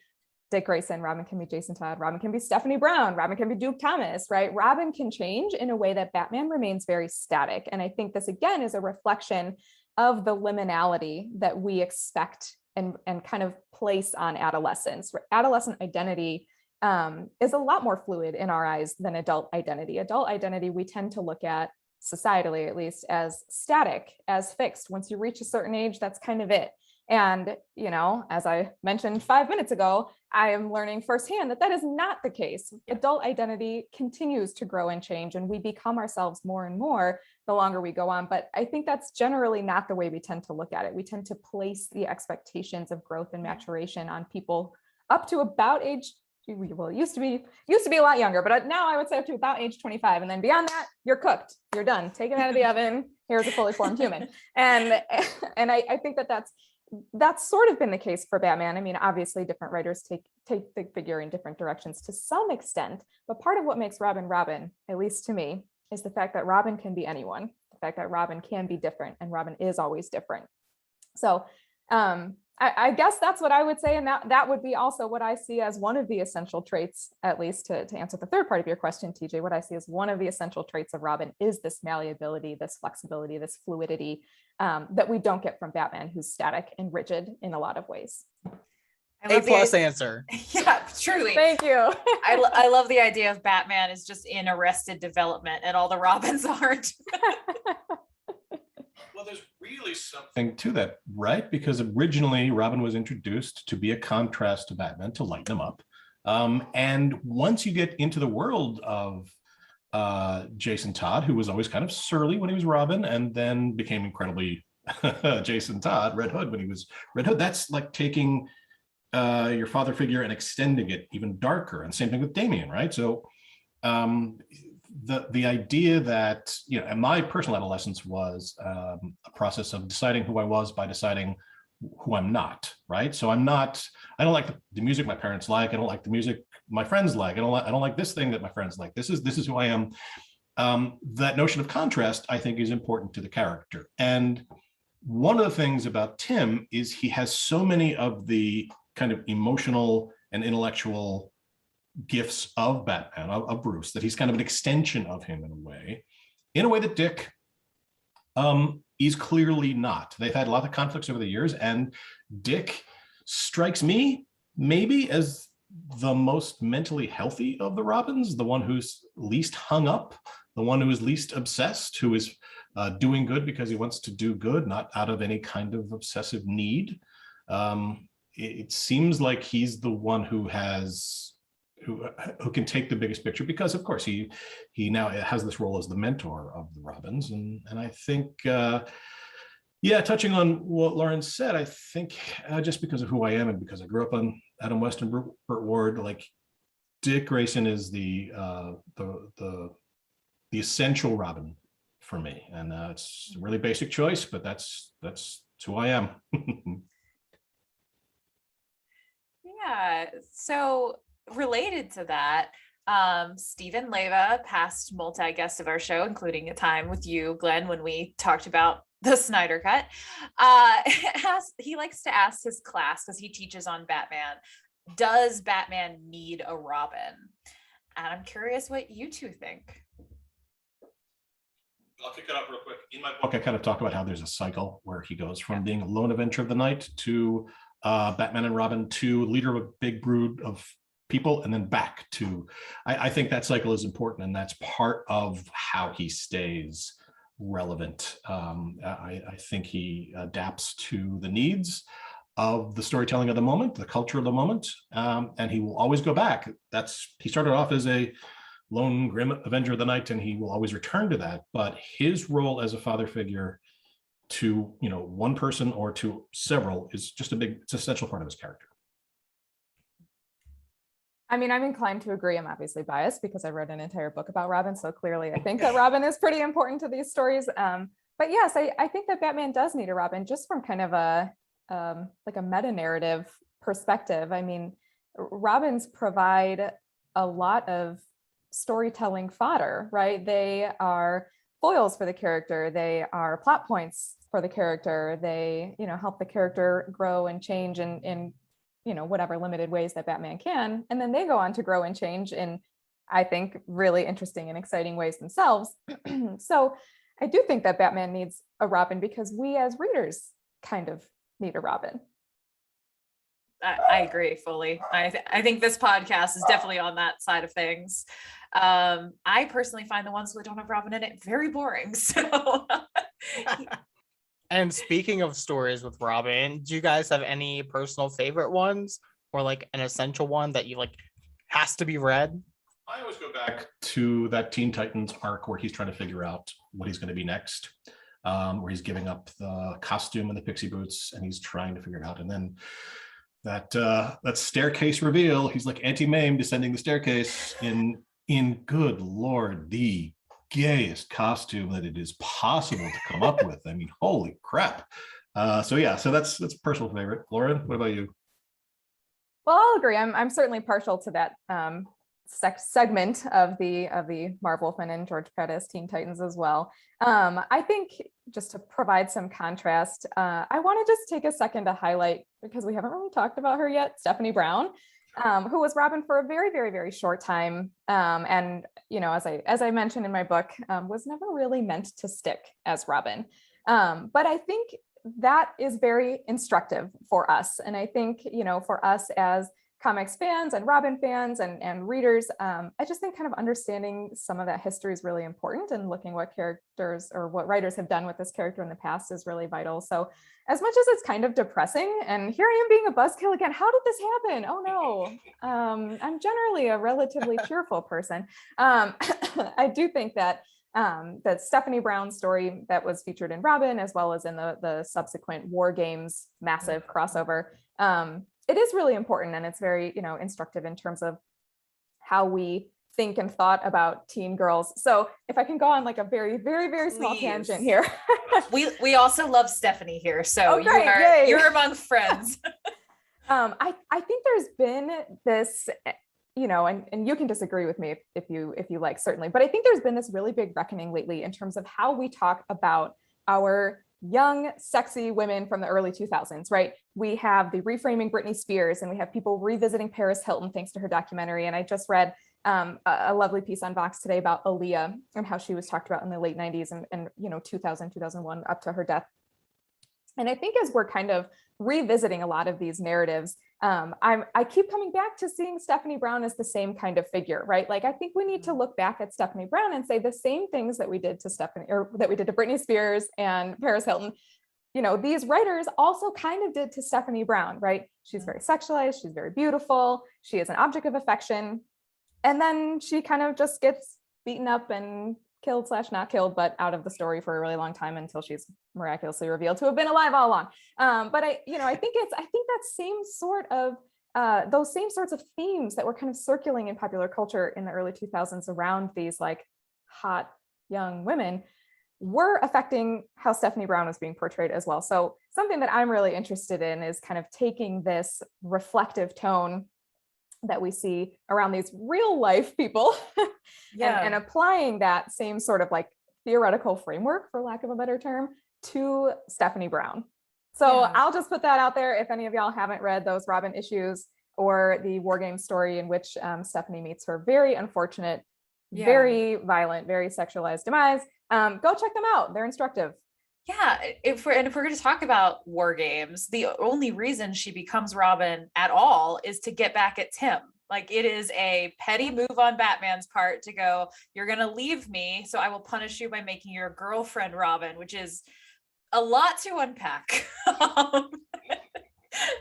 Dick Grayson, Robin can be Jason Todd, Robin can be Stephanie Brown, Robin can be Duke Thomas, right? Robin can change in a way that Batman remains very static. And I think this again is a reflection of the liminality that we expect and kind of place on adolescence. Adolescent identity is a lot more fluid in our eyes than adult identity. Adult identity, we tend to look at, societally at least, as static, as fixed. Once you reach a certain age, that's kind of it. And, as I mentioned 5 minutes ago, I am learning firsthand that is not the case. Adult identity continues to grow and change, and we become ourselves more and more the longer we go on. But I think that's generally not the way we tend to look at it. We tend to place the expectations of growth and maturation on people up to about age, well, it used to be a lot younger, but now I would say up to about age 25. And then beyond that, you're cooked, you're done, take it out of the oven. Here's a fully formed human. And I think that's sort of been the case for Batman. I mean, obviously different writers take the figure in different directions to some extent, but part of what makes Robin Robin, at least to me, is the fact that Robin can be anyone, the fact that Robin can be different, and Robin is always different. So I guess that's what I would say. And that would be also what I see as one of the essential traits, at least to answer the third part of your question, TJ, what I see as one of the essential traits of Robin is this malleability, this flexibility, this fluidity that we don't get from Batman, who's static and rigid in a lot of ways. A+ answer. Yeah, truly. Thank you. I love the idea of Batman is just in arrested development and all the Robins aren't. Well, there's really something to that, right? Because originally Robin was introduced to be a contrast to Batman, to lighten him up. And once you get into the world of Jason Todd, who was always kind of surly when he was Robin, and then became incredibly Jason Todd, Red Hood, when he was Red Hood, that's like taking your father figure and extending it even darker. And same thing with Damian, right? So the idea that, and my personal adolescence was a process of deciding who I was by deciding who I'm not, right? So I don't like the music my parents like. I don't like the music my friends like. I don't like this thing that my friends like. This is who I am. That notion of contrast, I think, is important to the character. And one of the things about Tim is he has so many of the kind of emotional and intellectual gifts of Batman, of Bruce, that he's kind of an extension of him in a way that Dick is clearly not. They've had a lot of conflicts over the years, and Dick strikes me maybe as the most mentally healthy of the Robins, the one who's least hung up, the one who is least obsessed, who is doing good because he wants to do good, not out of any kind of obsessive need. It seems like he's the one who can take the biggest picture, because of course he now has this role as the mentor of the Robins, and I think touching on what Lauren said, I think just because of who I am and because I grew up on Adam West and Burt Ward, like Dick Grayson is the essential Robin for me, and it's a really basic choice, but that's who I am. Yeah, so related to that, Stephen Leva, past multi-guest of our show, including a time with you, Glenn, when we talked about the Snyder Cut, he likes to ask his class, because he teaches on Batman, does Batman need a Robin? And I'm curious what you two think. I'll kick it up real quick. In my book, I kind of talk about how there's a cycle where he goes from being a lone adventurer of the night to Batman and Robin to leader of a big brood of people, and then back to, I think that cycle is important, and that's part of how he stays relevant. I think he adapts to the needs of the storytelling of the moment, the culture of the moment, and he will always go back. He started off as a lone grim avenger of the night, and he will always return to that. But his role as a father figure to one person or to several is just it's an essential part of his character. I mean, I'm inclined to agree. I'm obviously biased because I wrote an entire book about Robin, so clearly I think that Robin is pretty important to these stories. But yes, I think that Batman does need a Robin, just from kind of a like a meta narrative perspective. I mean, Robins provide a lot of storytelling fodder, right? They are foils for the character. They are plot points for the character. They, help the character grow and change in whatever limited ways that Batman can. And then they go on to grow and change in, I think, really interesting and exciting ways themselves. So I do think that Batman needs a Robin, because we as readers kind of need a Robin. I agree fully. I think this podcast is definitely on that side of things. I personally find the ones that don't have Robin in it very boring. So And speaking of stories with Robin, do you guys have any personal favorite ones, or like an essential one that you like has to be read? I always go back to that Teen Titans arc where he's trying to figure out what he's going to be next, where he's giving up the costume and the pixie boots, and he's trying to figure it out. And then that staircase reveal, he's like Auntie Mame descending the staircase in good Lord, the gayest costume that it is possible to come up with. I mean, holy crap. So that's a personal favorite. Lauren, what about you? Well, I'll agree. I'm certainly partial to that segment of the Marv Wolfman and George Pettis Teen Titans as well. I think, just to provide some contrast, I want to just take a second to highlight, because we haven't really talked about her yet, Stephanie Brown, who was Robin for a very, very, very short time. And, as I mentioned in my book, was never really meant to stick as Robin. But I think that is very instructive for us. And I think, for us as comics fans and Robin fans and readers, I just think kind of understanding some of that history is really important, and looking what characters or what writers have done with this character in the past is really vital. So as much as it's kind of depressing, and here I am being a buzzkill again, how did this happen? Oh no. I'm generally a relatively cheerful person. I do think that that Stephanie Brown story that was featured in Robin, as well as in the subsequent War Games massive crossover, it is really important, and it's very, instructive in terms of how we think and thought about teen girls. So if I can go on like a very, very, very small tangent here. we also love Stephanie here, so you're among friends. I think there's been this, and you can disagree with me if you like, certainly, but I think there's been this really big reckoning lately in terms of how we talk about our young, sexy women from the early 2000s, right? We have the reframing Britney Spears, and we have people revisiting Paris Hilton thanks to her documentary. And I just read a lovely piece on Vox today about Aaliyah and how she was talked about in the late 90s and 2000, 2001 up to her death. And I think as we're kind of revisiting a lot of these narratives, I keep coming back to seeing Stephanie Brown as the same kind of figure, right? Like, I think we need to look back at Stephanie Brown and say the same things that we did to Britney Spears and Paris Hilton. You know, these writers also kind of did to Stephanie Brown, right? She's very sexualized. She's very beautiful. She is an object of affection. And then she kind of just gets beaten up and killed / not killed, but out of the story for a really long time until she's miraculously revealed to have been alive all along. But I think that same sort of those same sorts of themes that were kind of circulating in popular culture in the early 2000s around these like hot young women were affecting how Stephanie Brown was being portrayed as well. So something that I'm really interested in is kind of taking this reflective tone that we see around these real life people and applying that same sort of like theoretical framework, for lack of a better term, to Stephanie Brown. So I'll just put that out there. If any of y'all haven't read those Robin issues or the War Game story in which Stephanie meets her very unfortunate, very violent, very sexualized demise, go check them out. They're instructive. Yeah, if we're going to talk about War Games, the only reason she becomes Robin at all is to get back at Tim. Like, it is a petty move on Batman's part to go, you're going to leave me, so I will punish you by making your girlfriend Robin, which is a lot to unpack.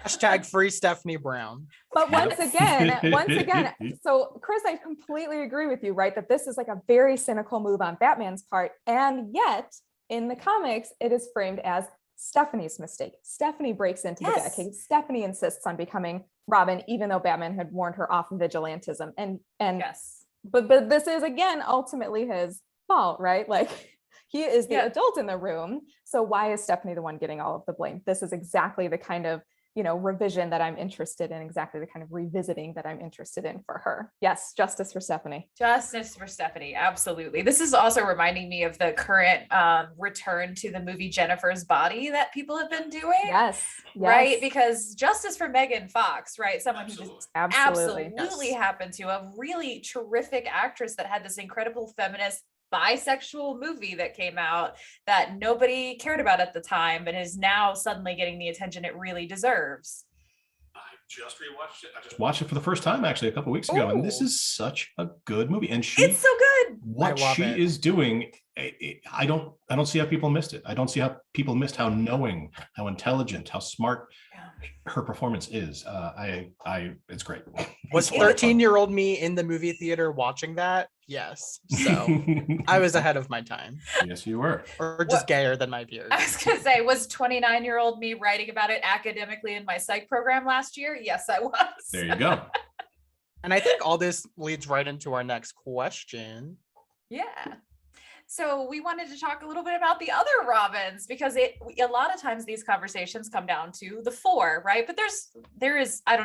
Hashtag free Stephanie Brown. But once again, so Chris, I completely agree with you, right? That this is like a very cynical move on Batman's part. And yet in the comics, it is framed as Stephanie's mistake. Stephanie breaks into the Batcave. Stephanie insists on becoming Robin, even though Batman had warned her off of vigilantism. But this is again ultimately his fault, right? Like, he is the adult in the room. So why is Stephanie the one getting all of the blame? This is exactly the kind of, revision that I'm interested in, exactly the kind of revisiting that I'm interested in for her. Yes, justice for Stephanie. Justice for Stephanie, absolutely. This is also reminding me of the current return to the movie Jennifer's Body that people have been doing. Yes. Right? Because justice for Megan Fox, right? Someone who just absolutely happened to, a really terrific actress that had this incredible feminist bisexual movie that came out that nobody cared about at the time, but is now suddenly getting the attention it really deserves. I just rewatched it. I just watched it for the first time actually a couple of weeks ago, and this is such a good movie. And it's so good. What she is doing, I don't see how people missed it. I don't see how people missed how knowing, how intelligent, how smart her performance is. It's great. Was 13-year-old me in the movie theater watching that? Yes. So I was ahead of my time. Yes, you were. Or just gayer than my peers. I was going to say, was 29-year-old me writing about it academically in my psych program last year? Yes, I was. There you go. And I think all this leads right into our next question. Yeah. So we wanted to talk a little bit about the other Robins, because a lot of times these conversations come down to the four, right? But I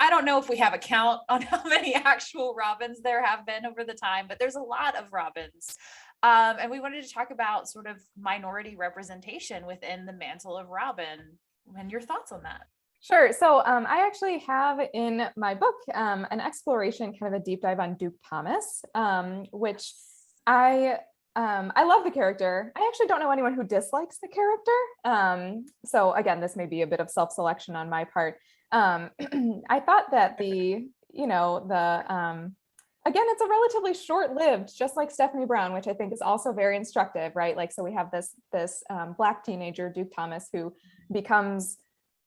don't know if we have a count on how many actual Robins there have been over the time, but there's a lot of Robins. And we wanted to talk about sort of minority representation within the mantle of Robin, and your thoughts on that. Sure. So I actually have in my book an exploration, kind of a deep dive on Duke Thomas, which I love the character. I actually don't know anyone who dislikes the character. So again, this may be a bit of self-selection on my part. I thought that again, it's a relatively short-lived, just like Stephanie Brown, which I think is also very instructive, right? Like, so we have this Black teenager, Duke Thomas, who becomes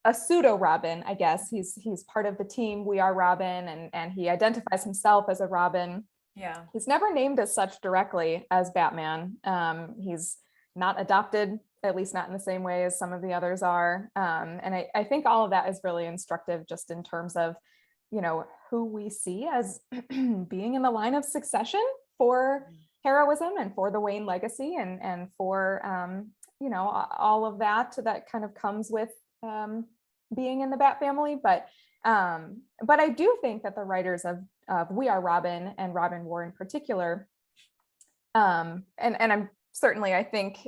a pseudo Robin, I guess. He's part of the team We Are Robin, and he identifies himself as a Robin. Yeah. He's never named as such directly as Batman. He's not adopted, at least not in the same way as some of the others are. And I think all of that is really instructive just in terms of, who we see as being in the line of succession for heroism and for the Wayne legacy and for, all of that kind of comes with being in the Bat family. But I do think that the writers of We Are Robin and Robin War in particular, and I'm certainly, I think,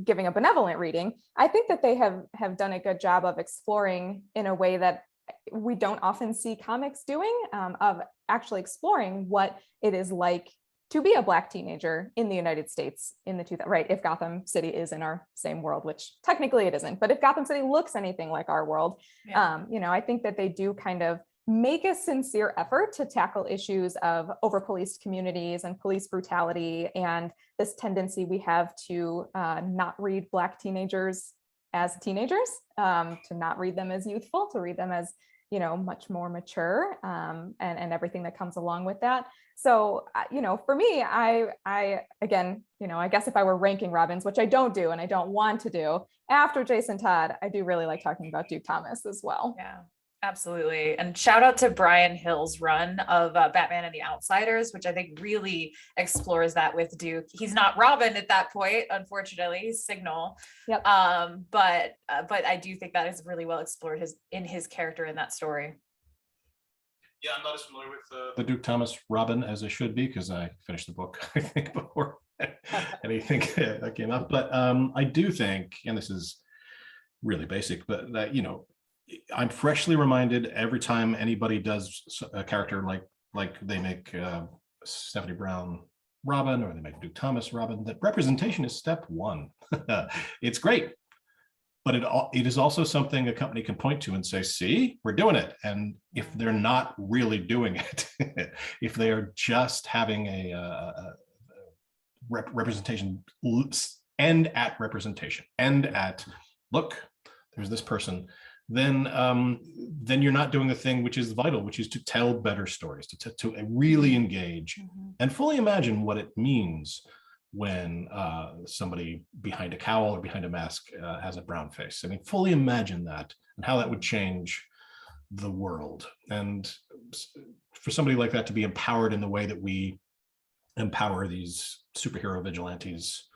giving a benevolent reading, I think that they have done a good job of exploring in a way that we don't often see comics doing, of actually exploring what it is like to be a Black teenager in the United States in the 2000s, right? If Gotham City is in our same world, which technically it isn't, but if Gotham City looks anything like our world, I think that they do kind of make a sincere effort to tackle issues of over-policed communities and police brutality and this tendency we have to not read Black teenagers as teenagers, to not read them as youthful, to read them as much more mature, and everything that comes along with that. So, for me, I again, I guess if I were ranking Robins, which I don't do and I don't want to do, after Jason Todd, I do really like talking about Duke Thomas as well. Yeah. Absolutely. And shout out to Brian Hill's run of Batman and the Outsiders, which I think really explores that with Duke. He's not Robin at that point, unfortunately, he's Signal. Yep. But I do think that is really well explored his character in that story. Yeah, I'm not as familiar with the Duke Thomas Robin as I should be, because I finished the book, I think, before anything that came up. But I do think, and this is really basic, but that, I'm freshly reminded every time anybody does a character like they make Stephanie Brown Robin, or they make Duke Thomas Robin, that representation is step one. It's great, but it is also something a company can point to and say, see, we're doing it. And if they're not really doing it, if they are just having a representation, end at representation, end at, look, there's this person, then you're not doing the thing which is vital, which is to tell better stories, to really engage and fully imagine what it means when somebody behind a cowl or behind a mask has a brown face. I mean, fully imagine that and how that would change the world. And for somebody like that to be empowered in the way that we empower these superhero vigilantes,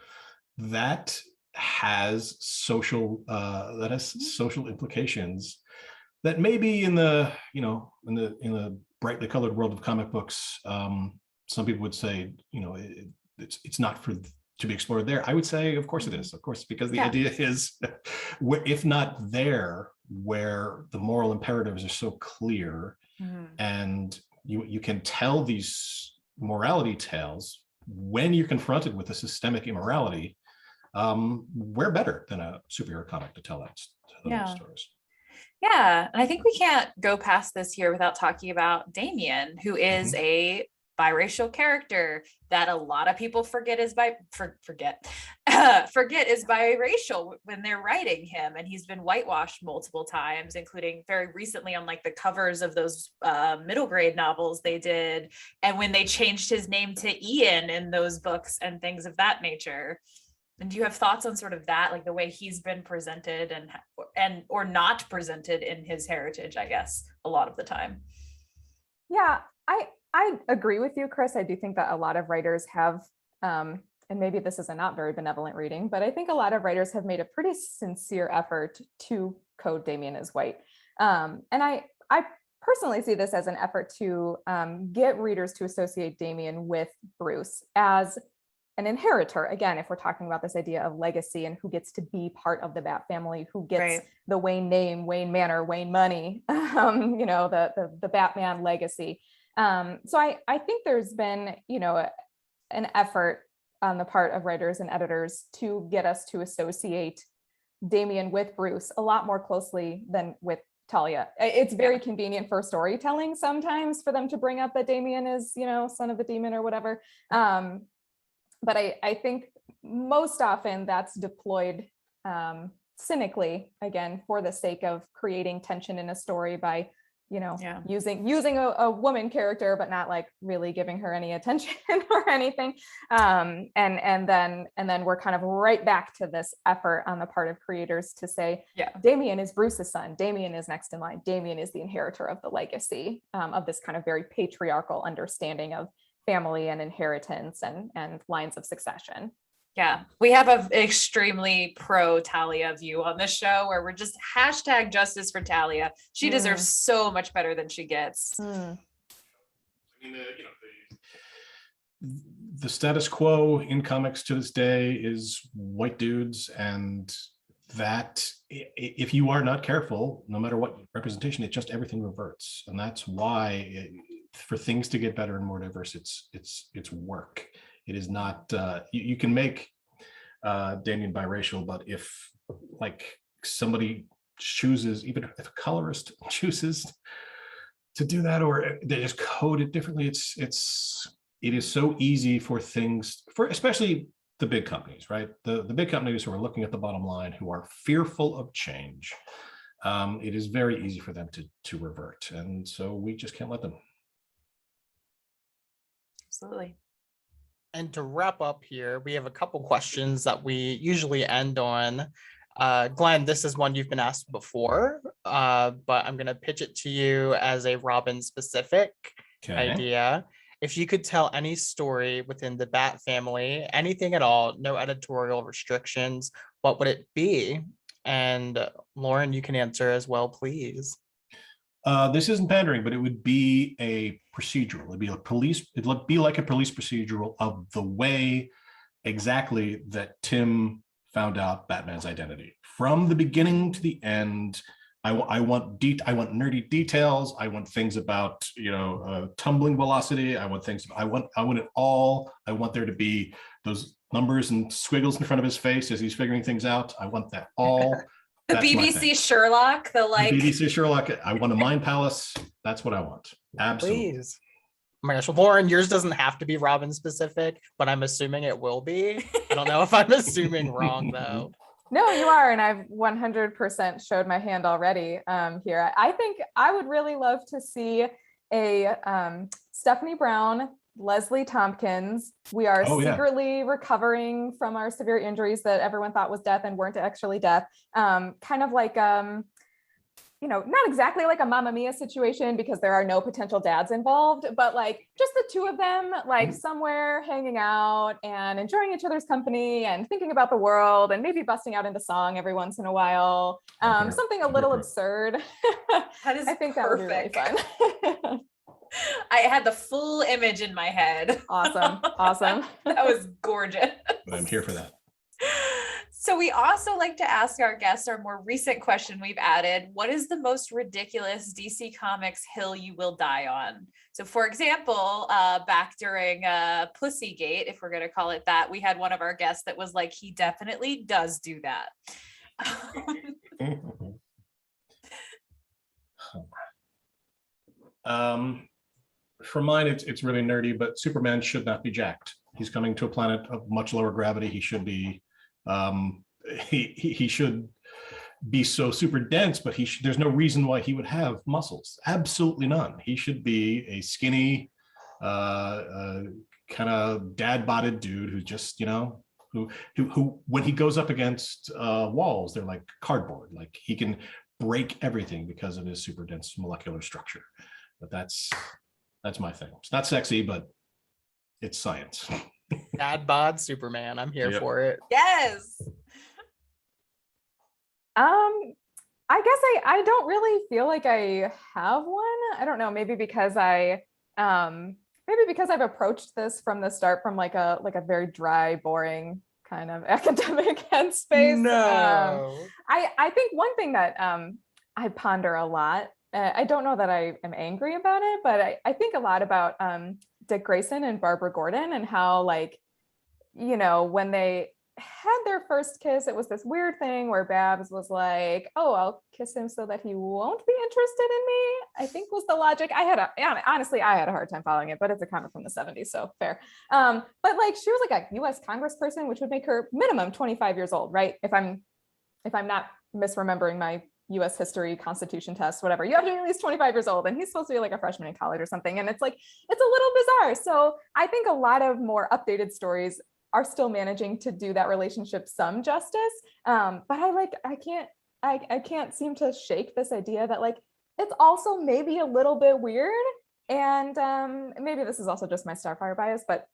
that has social implications that maybe in the brightly colored world of comic books, some people would say, it's not to be explored there. I would say, of course it is, of course, because the idea is, if not there, where the moral imperatives are so clear, and you can tell these morality tales when you're confronted with a systemic immorality. We're better than a superhero comic to tell those stories. Yeah, and I think we can't go past this here without talking about Damian, who is a biracial character that a lot of people forget is biracial when they're writing him, and he's been whitewashed multiple times, including very recently on like the covers of those middle grade novels they did, and when they changed his name to Ian in those books and things of that nature. And do you have thoughts on sort of that, like the way he's been presented and or not presented in his heritage, I guess, a lot of the time? Yeah, I agree with you, Chris. I do think that a lot of writers have, and maybe this is a not very benevolent reading, but I think a lot of writers have made a pretty sincere effort to code Damian as white. And I personally see this as an effort to get readers to associate Damian with Bruce as an inheritor. Again, if we're talking about this idea of legacy and who gets to be part of the Bat family, who gets the Wayne name, Wayne Manor, Wayne money, the Batman legacy. So I think there's been, an effort on the part of writers and editors to get us to associate Damian with Bruce a lot more closely than with Talia. It's very convenient for storytelling sometimes for them to bring up that Damian is, son of the demon or whatever. But I think most often that's deployed cynically, again, for the sake of creating tension in a story by, using a woman character, but not like really giving her any attention or anything. And then we're kind of right back to this effort on the part of creators to say, Damian is Bruce's son. Damian is next in line. Damian is the inheritor of the legacy of this kind of very patriarchal understanding of family and inheritance and lines of succession. Yeah, we have an extremely pro Talia view on this show where we're just hashtag justice for Talia. She deserves so much better than she gets. I mean, the status quo in comics to this day is white dudes, and that if you are not careful, no matter what representation, it just everything reverts. And that's why for things to get better and more diverse, it's work. It is not you can make Damien biracial, but if like somebody chooses, even if a colorist chooses to do that, or they just code it differently, it is so easy for things, for especially the big companies, right? The big companies who are looking at the bottom line, who are fearful of change. It is very easy for them to revert, and so we just can't let them. Absolutely. And to wrap up here, we have a couple questions that we usually end on. Glenn, this is one you've been asked before, but I'm going to pitch it to you as a Robin specific idea. If you could tell any story within the Bat family, anything at all, no editorial restrictions, what would it be? And Lauren, you can answer as well, please. This isn't pandering, but it would be a procedural. It'd be like a police procedural of the way exactly that Tim found out Batman's identity. From the beginning to the end, I want nerdy details. I want things about, tumbling velocity. I want it all. I want there to be those numbers and squiggles in front of his face as he's figuring things out. I want that all. The BBC Sherlock, the BBC Sherlock. I want a mind palace. That's what I want. Absolutely. Please. Oh my gosh, Lauren, yours doesn't have to be Robin specific, but I'm assuming it will be. I don't know if I'm assuming wrong though. No, you are, and I've 100% showed my hand already here. I think I would really love to see a Stephanie Brown, Leslie Tompkins. We are secretly recovering from our severe injuries that everyone thought was death and weren't actually death. Kind of like, not exactly like a Mamma Mia situation because there are no potential dads involved, but like just the two of them, like somewhere hanging out and enjoying each other's company and thinking about the world and maybe busting out into song every once in a while. Something a little absurd. That is I think that would be really fun. I had the full image in my head. Awesome. That was gorgeous. I'm here for that. So we also like to ask our guests our more recent question we've added. What is the most ridiculous DC Comics hill you will die on? So for example, back during Pussygate, if we're going to call it that, we had one of our guests that was like, he definitely does do that. For mine, it's really nerdy, but Superman should not be jacked. He's coming to a planet of much lower gravity. He should be, he should be so super dense, but there's no reason why he would have muscles. Absolutely none. He should be a skinny, kind of dad-bodied dude who's just, who when he goes up against walls, they're like cardboard. Like he can break everything because of his super dense molecular structure. But that's my thing. It's not sexy, but it's science. Dad bod Superman. I'm here for it. Yes. I guess I don't really feel like I have one. I don't know, maybe because I've approached this from the start from like a very dry, boring kind of academic headspace. No. I think one thing that I ponder a lot, I don't know that I am angry about it, but I think a lot about Dick Grayson and Barbara Gordon and how, like, when they had their first kiss, it was this weird thing where Babs was like, oh, I'll kiss him so that he won't be interested in me, I think was the logic. Honestly, I had a hard time following it, but it's a comic from the 70s, so fair. But like, she was like a US congressperson, which would make her minimum 25 years old, right? If I'm not misremembering my US history constitution test, whatever, you have to be at least 25 years old, and he's supposed to be like a freshman in college or something. And it's like, it's a little bizarre. So I think a lot of more updated stories are still managing to do that relationship some justice. But I can't seem to shake this idea that like, it's also maybe a little bit weird. And maybe this is also just my Starfire bias, but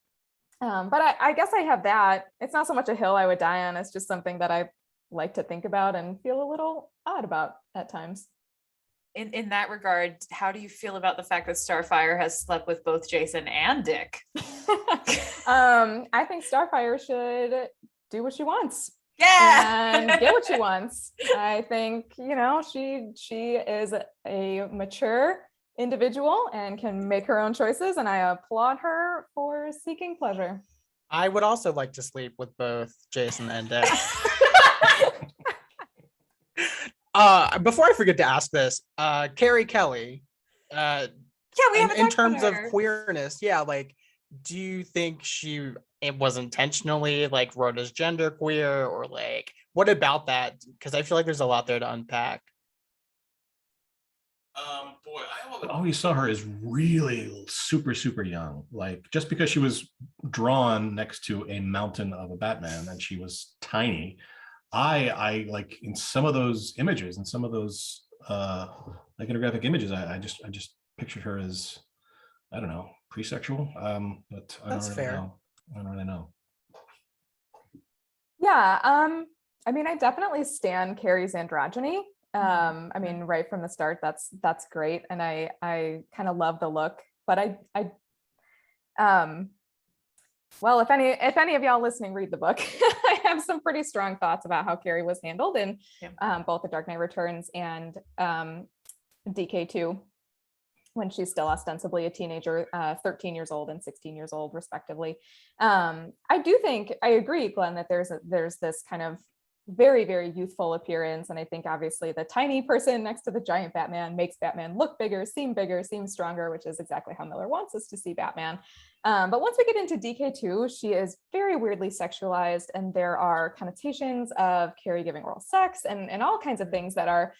I guess I have that. It's not so much a hill I would die on. It's just something that I like to think about and feel a little odd about at times. In that regard, how do you feel about the fact that Starfire has slept with both Jason and Dick? I think Starfire should do what she wants. Yeah. And get what she wants. I think, she is a mature individual and can make her own choices, and I applaud her for seeking pleasure. I would also like to sleep with both Jason and Dick. Before I forget to ask this, Carrie Kelly, Yeah, we haven't in talked about terms of her. queerness, yeah, like, do you think it was intentionally like wrote as genderqueer, or like what about that? Because I feel like there's a lot there to unpack. Boy, I always saw her as really super young. Like, just because she was drawn next to a mountain of a Batman and she was tiny, I like in some of those images and some of those iconographic images, I just pictured her as, I don't know, pre-sexual. But I That's don't really fair. know. I don't really know. Yeah, I mean, I definitely stan Carrie's androgyny. I mean, right from the start, that's great, and I kind of love the look. But well, if any of y'all listening read the book, I have some pretty strong thoughts about how Carrie was handled in both The Dark Knight Returns and DK2, when she's still ostensibly a teenager, 13 years old and 16 years old, respectively. I do think, I agree, Glenn, that there's this kind of very youthful appearance, and I think obviously the tiny person next to the giant Batman makes Batman look bigger, seem stronger, which is exactly how Miller wants us to see Batman. But once we get into DK2, she is very weirdly sexualized, and there are connotations of Carrie giving oral sex and all kinds of things that are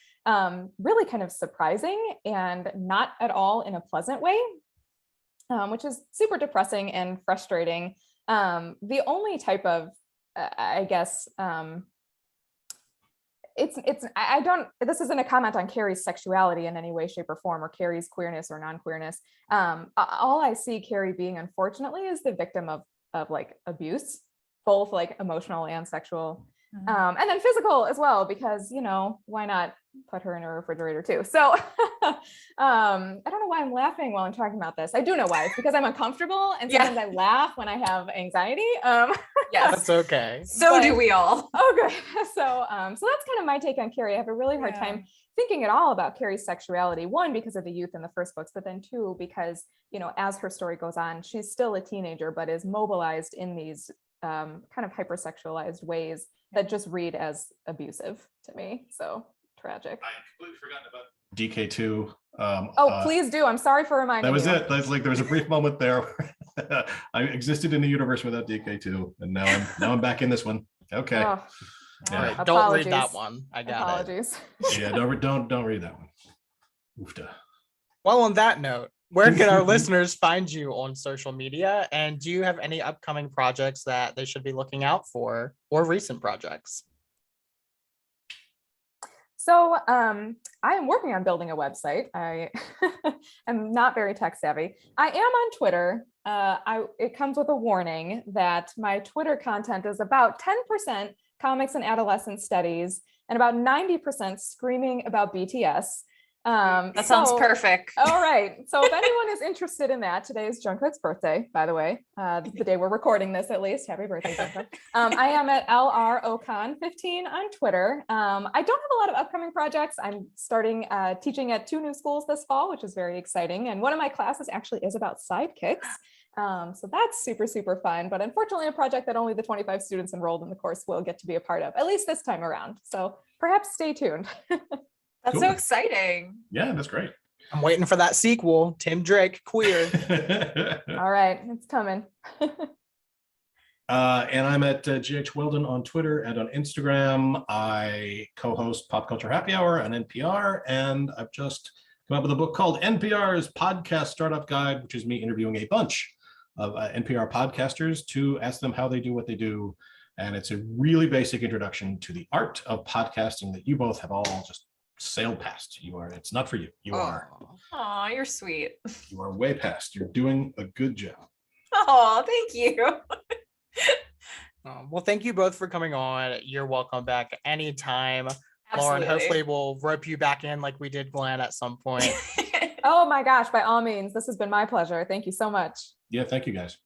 really kind of surprising and not at all in a pleasant way, which is super depressing and frustrating. The only type of, I guess, this isn't a comment on Carrie's sexuality in any way, shape, or form, or Carrie's queerness or non-queerness. All I see Carrie being, unfortunately, is the victim of like abuse, both like emotional and sexual, and then physical as well, because, you know, why not put her in a refrigerator too? So I don't know why I'm laughing while I'm talking about this. I do know why. It's because I'm uncomfortable, and sometimes I laugh when I have anxiety. Yes, That's okay. So do we all. Oh, good. So that's kind of my take on Carrie. I have a really hard time thinking at all about Carrie's sexuality. One, because of the youth in the first books, but then two, because, you know, as her story goes on, she's still a teenager, but is mobilized in these kind of hypersexualized ways that just read as abusive to me. So tragic. I completely forgot about DK2. Please do. I'm sorry for reminding that was you. it. That's like, there was a brief moment there where I existed in the universe without DK2, and now I'm back in this one. Okay. Oh, Yeah. All right, don't Apologies. read that one. I got Apologies. Yeah, don't read that one. Oofta. Well, on that note, where can our listeners find you on social media? And do you have any upcoming projects that they should be looking out for, or recent projects? So I am working on building a website. I am not very tech savvy. I am on Twitter. It comes with a warning that my Twitter content is about 10% comics and adolescent studies and about 90% screaming about BTS. That sounds perfect. All right. So if anyone is interested in that, today is Jungkook's birthday, by the way. The day we're recording this, at least. Happy birthday, Jungkook. I am at LROCon15 on Twitter. I don't have a lot of upcoming projects. I'm starting teaching at 2 new schools this fall, which is very exciting. And one of my classes actually is about sidekicks. So that's super fun, but unfortunately a project that only the 25 students enrolled in the course will get to be a part of, at least this time around. So perhaps stay tuned. That's Cool. so exciting. Yeah, that's great. I'm waiting for that sequel, Tim Drake, queer. All right, it's coming. And I'm at GH Weldon on Twitter and on Instagram. I co-host Pop Culture Happy Hour on NPR, and I've just come up with a book called NPR's Podcast Startup Guide, which is me interviewing a bunch of NPR podcasters to ask them how they do what they do. And it's a really basic introduction to the art of podcasting that you both have all just sailed past. It's not for you. You are You're sweet. way past. You're doing a good job. Oh, thank you. Well, thank you both for coming on. You're welcome back anytime. Lauren, hopefully we'll rope you back in like we did Glenn at some point. Oh my gosh, by all means, this has been my pleasure. Thank you so much. Yeah, thank you guys.